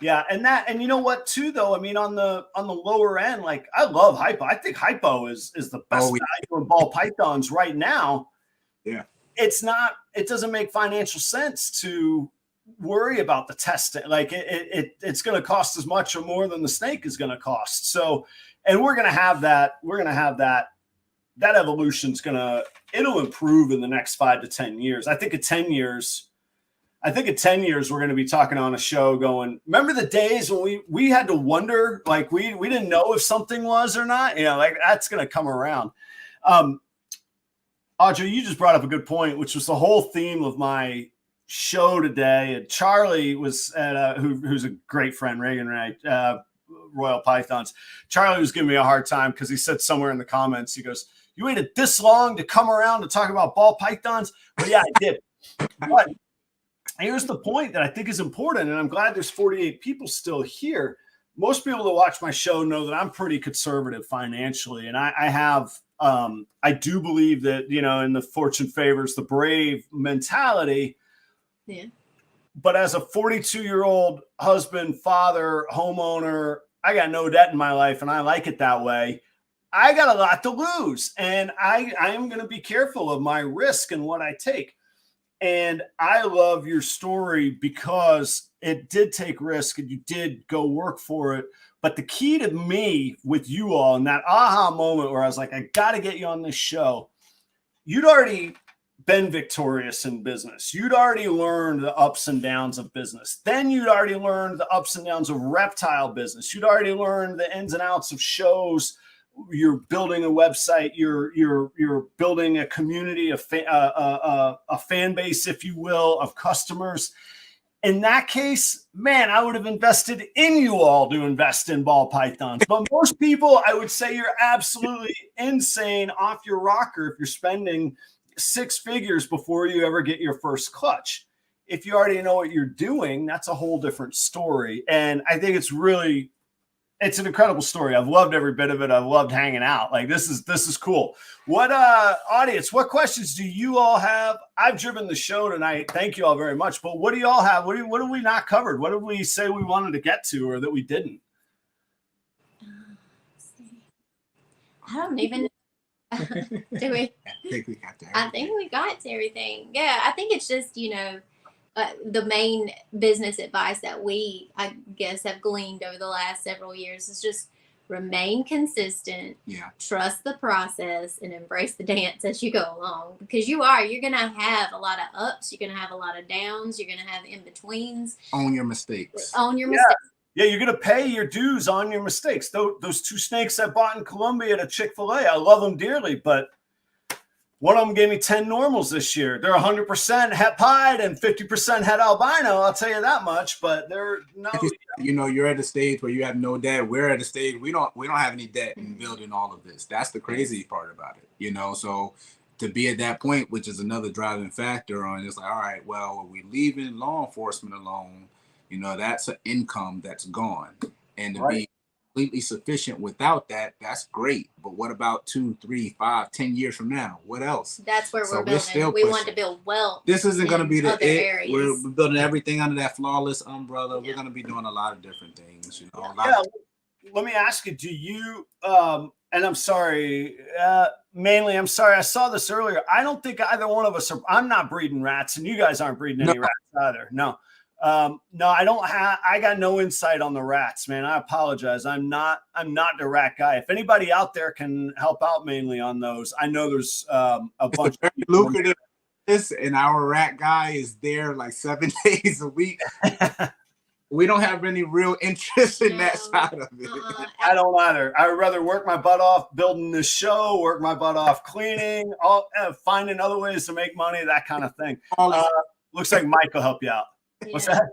Yeah, and you know what too though? I mean, on the lower end, like I love hypo. I think hypo is the best value in ball pythons right now. Yeah, it's not it doesn't make financial sense to worry about the testing. Like it's going to cost as much or more than the snake is going to cost. So, and we're going to have that. That evolution's it'll improve in the next 5 to 10 years. I think at 10 years, we're going to be talking on a show going, remember the days when we had to wonder, like we didn't know if something was or not, like that's going to come around. Audra, you just brought up a good point, which was the whole theme of my show today. And Charlie was at who's a great friend, Reagan Ray, Royal Pythons. Charlie was giving me a hard time because he said somewhere in the comments, he goes, "You waited this long to come around to talk about ball pythons?" But yeah, I did. But here's the point that I think is important, and I'm glad there's 48 people still here. Most people that watch my show know that I'm pretty conservative financially, and I do believe that, in the fortune favors the brave mentality. Yeah. But as a 42-year-old husband, father, homeowner, I got no debt in my life, and I like it that way. I got a lot to lose, and I am going to be careful of my risk and what I take. And I love your story because it did take risk and you did go work for it. But the key to me with you all in that aha moment where I was like, I got to get you on this show, you'd already been victorious in business. You'd already learned the ups and downs of business. Then you'd already learned the ups and downs of reptile business. You'd already learned the ins and outs of shows. You're building a website. You're building a community, a fan base, if you will, of customers. In that case, man, I would have invested in you all to invest in ball pythons. But most people, I would say you're absolutely insane off your rocker if you're spending 6 figures before you ever get your first clutch. If you already know what you're doing, that's a whole different story. And I think it's an incredible story. I've loved every bit of it. I've loved hanging out. Like this is cool. What audience, what questions do you all have? I've driven the show tonight. Thank you all very much. But what do you all have? What have we not covered? What did we say we wanted to get to or that we didn't? I don't even do we? I think we got to everything. Yeah, I think it's just, the main business advice that I guess, have gleaned over the last several years is just remain consistent, trust the process, and embrace the dance as you go along. Because you're going to have a lot of ups, you're going to have a lot of downs, you're going to have in-betweens. Own your mistakes. Yeah, you're going to pay your dues on your mistakes. Those 2 snakes I bought in Colombia at a Chick-fil-A, I love them dearly, but one of them gave me 10 normals this year. They're 100% het pied and 50% het albino. I'll tell you that much. But you're at a stage where you have no debt. We're at a stage we don't have any debt in building all of this. That's the crazy part about it. So to be at that point, which is another driving factor on, it's like, all right, well, are we leaving law enforcement alone? That's an income that's gone, and to be completely sufficient without that, that's great. But what about 2, 3, 5, 10 years from now? What else? That's where we're building. We want to build wealth. This isn't going to be the it. We're building everything under that flawless umbrella. We're going to be doing a lot of different things. Let me ask you, do you and I'm sorry, mainly I'm sorry, I saw this earlier. I don't think either one of us I'm not breeding rats, and you guys aren't breeding any rats either. No, I don't have. I got no insight on the rats, man. I apologize. I'm not the rat guy. If anybody out there can help out mainly on those, I know there's a bunch of lucrative. And our rat guy is there like 7 days a week. We don't have any real interest in that side of it. I don't either. I would rather work my butt off building this show, work my butt off cleaning, finding other ways to make money, that kind of thing. Looks like Mike will help you out. Yeah. What's that?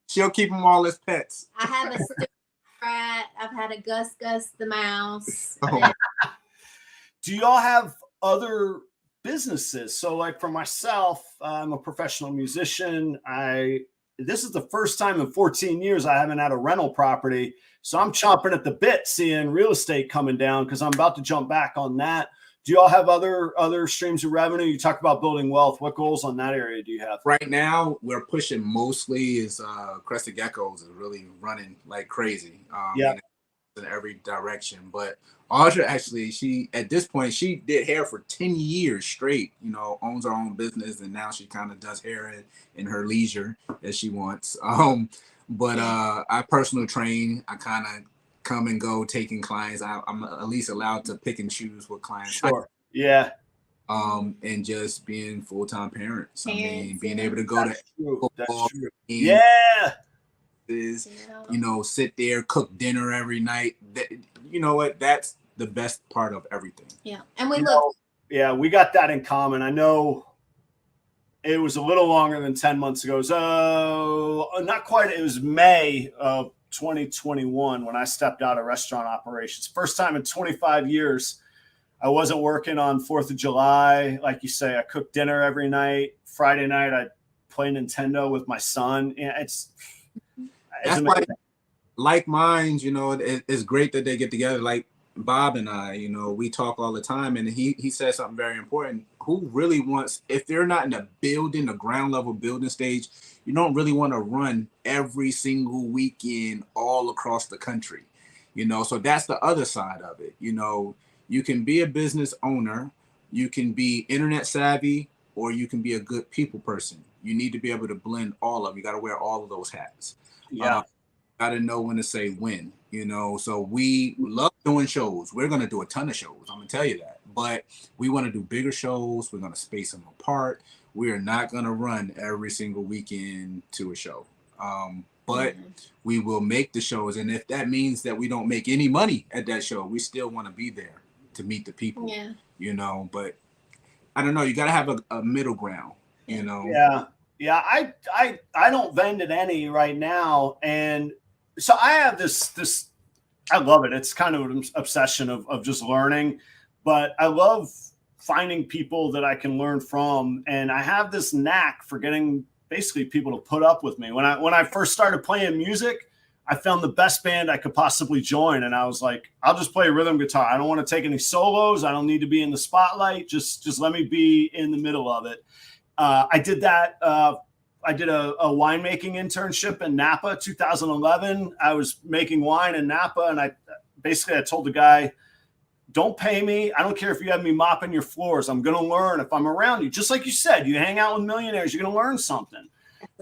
She'll keep them all as pets. I have a stupid rat. I've had a Gus the mouse. Do y'all have other businesses? So like for myself, I'm a professional musician. This is the first time in 14 years I haven't had a rental property. So I'm chomping at the bit seeing real estate coming down because I'm about to jump back on that. Do you all have other streams of revenue? You talk about building wealth. What goals on that area do you have? Right now, we're pushing mostly is crested geckos is really running like crazy. in every direction. But Audra actually, she at this point she did hair for 10 years straight. You know, owns her own business, and now she kind of does hair in her leisure as she wants. But I personal train. I kind of come and go taking clients. I'm at least allowed to pick and choose what clients. Sure. Yeah. And just being full-time parents. I mean, being able to go That's to true. football That's true. games, Yeah. you know, sit there, cook dinner every night. That, you know what? That's the best part of everything. Yeah, and we You look. know, yeah, we got that in common. I know it was a little longer than 10 months ago. So not quite. It was May of 2021 when I stepped out of restaurant operations. First time in 25 years. I wasn't working on 4th of July. Like you say, I cooked dinner every night. Friday night, I play Nintendo with my son. Yeah, it's why, like minds, you know, it's great that they get together. Like Bob and I, you know, we talk all the time, and he said something very important. Who really wants, if they're not in a building, a ground level building stage, you don't really want to run every single weekend all across the country, you know? So that's the other side of it. You know, you can be a business owner, you can be internet savvy, or you can be a good people person. You need to be able to blend all of them. You got to wear all of those hats. yeah. Got to know when to say when, you know. So we love doing shows. We're going to do a ton of shows. I'm going to tell you that. But we want to do bigger shows. We're going to space them apart. We are not going to run every single weekend to a show. But we will make the shows. And if that means that we don't make any money at that show, we still want to be there to meet the people, you know. But I don't know. You got to have a middle ground, you know. Yeah. Yeah. I don't vend at any right now. And so I have this, I love it. It's kind of an obsession of just learning, but I love finding people that I can learn from. And I have this knack for getting basically people to put up with me. When I first started playing music, I found the best band I could possibly join. And I was like, I'll just play rhythm guitar. I don't want to take any solos. I don't need to be in the spotlight. Just let me be in the middle of it. I did that. I did a winemaking internship in Napa, 2011. I was making wine in Napa. And I told the guy, don't pay me. I don't care if you have me mopping your floors. I'm going to learn if I'm around you. Just like you said, you hang out with millionaires, you're going to learn something.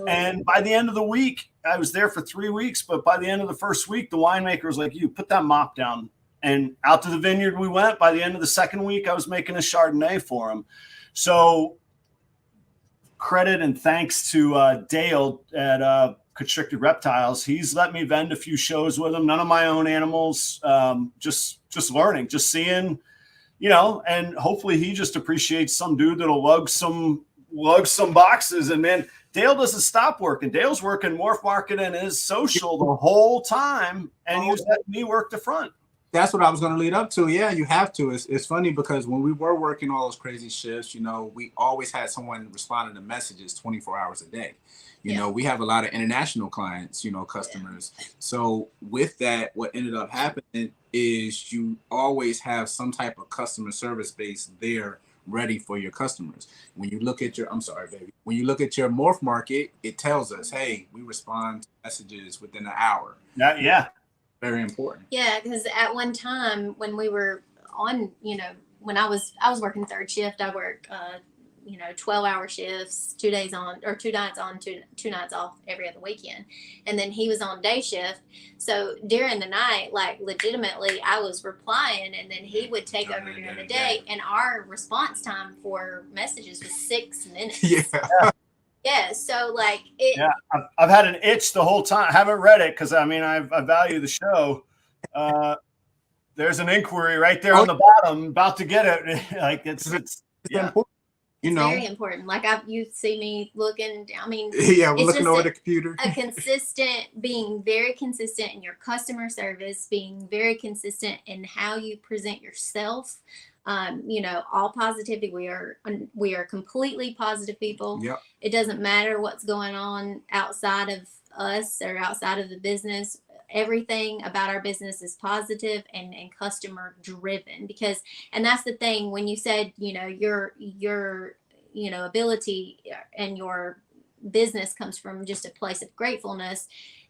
And by the end of the week, I was there for 3 weeks, but by the end of the first week, the winemaker was like, you put that mop down. And out to the vineyard we went. By the end of the second week, I was making a Chardonnay for him. So credit and thanks to Dale at Constricted Reptiles. He's let me vend a few shows with him. None of my own animals, just learning, just seeing, you know, and hopefully he just appreciates some dude that'll lug some boxes. And man, Dale doesn't stop working. Dale's working Morph Market and his social the whole time, and he was letting me work the front. That's what I was going to lead up to. Yeah, you have to. It's funny because when we were working all those crazy shifts, you know, we always had someone responding to messages 24 hours a day. You know, we have a lot of international clients, you know, customers. So with that, what ended up happening is you always have some type of customer service base there ready for your customers. When you look at your, I'm sorry, baby. When you look at your Morph Market, it tells us, hey, we respond to messages within an hour. Yeah. Very important. Yeah, because at one time when we were on, you know, when I was working third shift, I worked, 12-hour shifts, 2 days on, or 2 nights on, two nights off every other weekend. And then he was on day shift. So during the night, like legitimately, I was replying, and then he would take over during the day. And our response time for messages was 6 minutes. Yeah. So like it. Yeah, I've had an itch the whole time. I haven't read it because I mean I value the show. There's an inquiry right there on the bottom. About to get it. Like it's important. You know, very important. Like you see me looking. I mean, we're looking over the computer. Being very consistent in your customer service, being very consistent in how you present yourself. All positivity. We are completely positive people. Yep. It doesn't matter what's going on outside of us or outside of the business. Everything about our business is positive and customer driven, and that's the thing when you said, your ability and your business comes from just a place of gratefulness.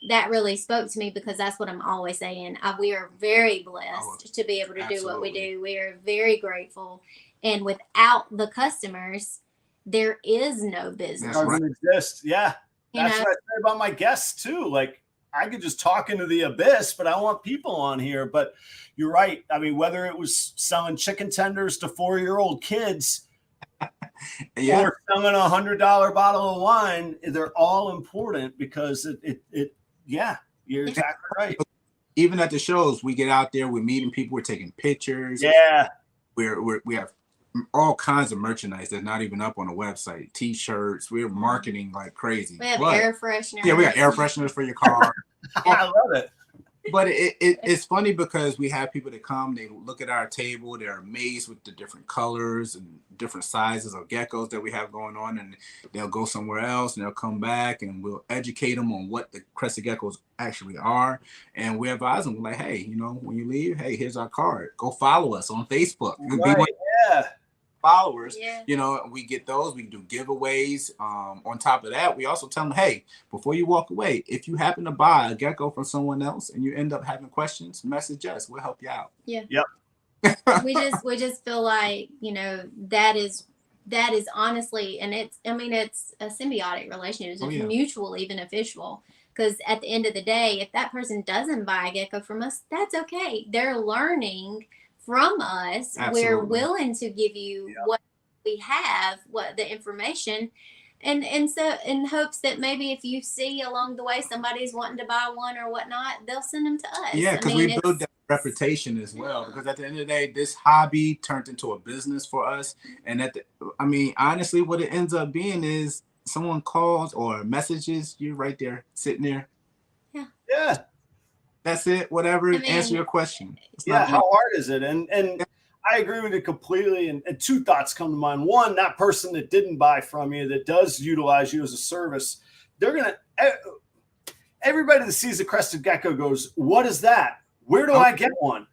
that really spoke to me, because that's what I'm always saying. We are very blessed to be able to do what we do. We are very grateful. And without the customers, there is no business. It doesn't exist. Yeah. That's You know? what I say about my guests too. Like, I could just talk into the abyss, but I want people on here. But you're right. I mean, whether it was selling chicken tenders to 4-year-old kids or selling a $100 bottle of wine, they're all important, because yeah, you're exactly right. Even at the shows, we get out there, we're meeting people, we're taking pictures. Yeah. We have all kinds of merchandise that's not even up on the website. T-shirts, we're marketing like crazy. We have air fresheners. Yeah, we got air fresheners for your car. I love it. But it's funny because we have people that come, they look at our table, they're amazed with the different colors and different sizes of geckos that we have going on, and they'll go somewhere else and they'll come back and we'll educate them on what the crested geckos actually are. And we advise them, like, hey, you know, when you leave, hey, here's our card. Go follow us on Facebook. Right, yeah. Followers, you know, we get those, we do giveaways. On top of that, we also tell them, hey, before you walk away, if you happen to buy a gecko from someone else and you end up having questions, message us, we'll help you out. Yeah. Yep. we just feel like, you know, that is honestly, and it's a symbiotic relationship. It's mutually beneficial, because at the end of the day, if that person doesn't buy a gecko from us, that's okay. They're learning from us. Absolutely. We're willing to give you what we have, what the information, and so in hopes that maybe if you see along the way somebody's wanting to buy one or whatnot, they'll send them to us. Yeah, because we build that reputation as well. Because at the end of the day, this hobby turned into a business for us. And honestly, what it ends up being is someone calls or messages you right there, sitting there. Yeah. That's it. Whatever. Answer your question. How hard is it? And I agree with you completely. And two thoughts come to mind. One, that person that didn't buy from you, that does utilize you as a service, everybody that sees a crested gecko goes, what is that? Where do I get one?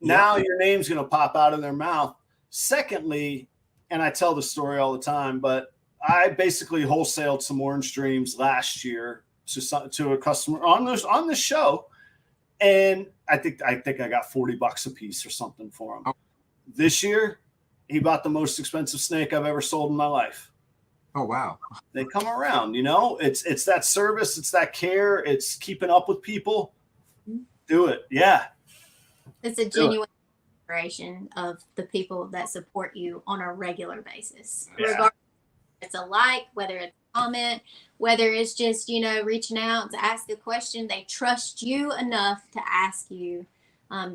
Now your name's going to pop out of their mouth. Secondly, and I tell the story all the time, but I basically wholesaled some orange dreams last year to a customer on the show. And I think I got $40 a piece or something for him. This year, he bought the most expensive snake I've ever sold in my life. Oh, wow. They come around, you know, it's that service, it's that care, it's keeping up with people. Do it. Yeah. It's a genuine inspiration of the people that support you on a regular basis. Yeah. Regardless if it's a like, whether it's a comment, whether it's just, you know, reaching out to ask a question, they trust you enough to ask you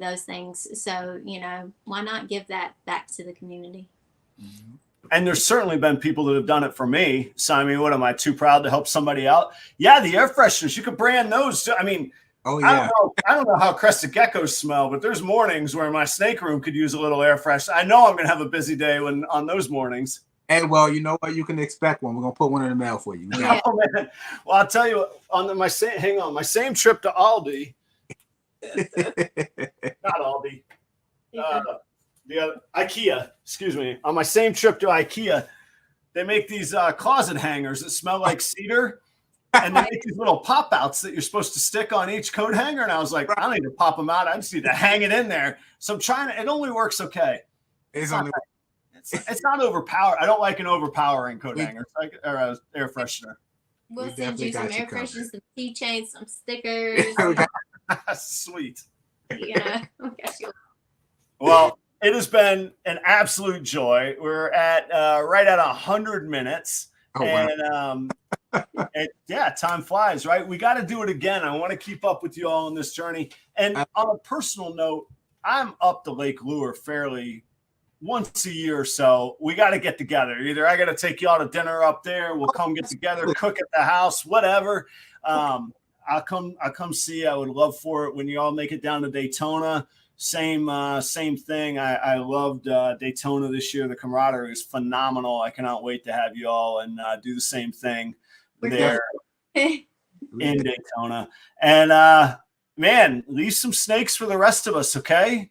those things. So, you know, why not give that back to the community? And there's certainly been people that have done it for me. So, I mean, what am I too proud to help somebody out? Yeah, the air fresheners, you could brand those too. I mean, I don't know how crested geckos smell, but there's mornings where my snake room could use a little air fresh. I know I'm going to have a busy day on those mornings. And well, you know what? You can expect one. We're gonna put one in the mail for you. Yeah. Oh, man. Well, I'll tell you, my same trip to Aldi, not Aldi, the other IKEA. Excuse me. On my same trip to IKEA, they make these closet hangers that smell like cedar, and they make these little pop outs that you're supposed to stick on each coat hanger. And I was like, I don't need to pop them out. I just need to hang it in there. So I'm trying to. It only works okay. It's not overpowered. I don't like an overpowering coat hanger. It's like air freshener. We'll send you some air fresheners, some keychains, some stickers. Sweet. Yeah. Well, it has been an absolute joy. We're at right at 100 minutes. Oh, and wow. Time flies, right? We got to do it again. I want to keep up with you all on this journey. And on a personal note, I'm up to Lake Lure fairly once a year or so. We got to get together. Either I got to take you all to dinner up there. We'll come get together, cook at the house, whatever. I'll come see you. I would love for it when you all make it down to Daytona. Same thing. I loved Daytona this year. The camaraderie is phenomenal. I cannot wait to have you all and do the same thing there in Daytona. And man, leave some snakes for the rest of us, okay?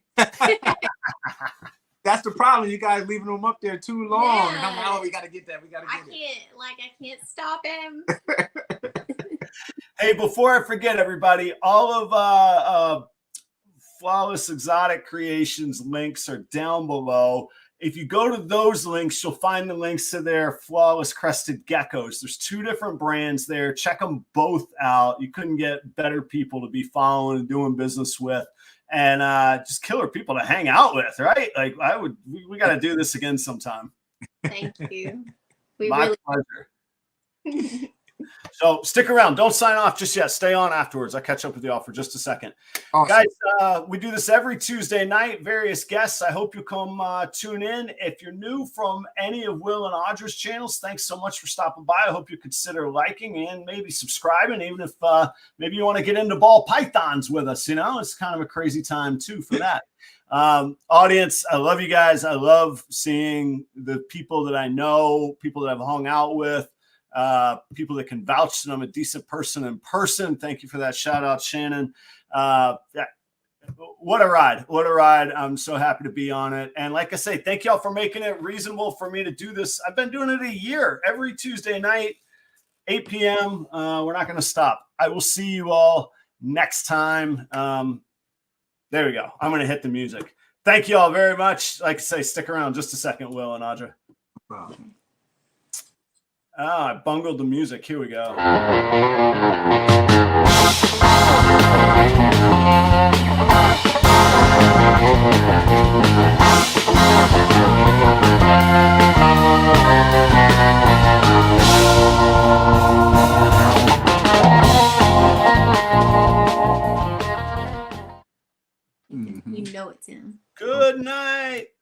That's the problem. You guys leaving them up there too long. Yeah. And I'm like, we got to get that. We got to get it. I can't stop him. Hey, before I forget, everybody, all of Flawless Exotic Creations links are down below. If you go to those links, you'll find the links to their Flawless Crested Geckos. There's 2 different brands there. Check them both out. You couldn't get better people to be following and doing business with, and just killer people to hang out with, right? Like we got to do this again sometime. Thank you. My pleasure. So stick around. Don't sign off just yet. Stay on afterwards. I'll catch up with you all for just a second. Awesome. Guys, we do this every Tuesday night. Various guests. I hope you come tune in. If you're new from any of Will and Audra's channels, thanks so much for stopping by. I hope you consider liking and maybe subscribing, even if maybe you want to get into ball pythons with us. You know, it's kind of a crazy time too for that. Audience, I love you guys. I love seeing the people that I know, people that I've hung out with. People that can vouch that I'm a decent person in person. Thank you for that shout out, Shannon. Yeah, what a ride. What a ride. I'm so happy to be on it. And like I say, thank y'all for making it reasonable for me to do this. I've been doing it a year, every Tuesday night, 8 p.m. We're not going to stop. I will see you all next time. There we go. I'm going to hit the music. Thank you all very much. Like I say, stick around just a second, Will and Audra. I bungled the music. Here we go. You know it's him. Good night.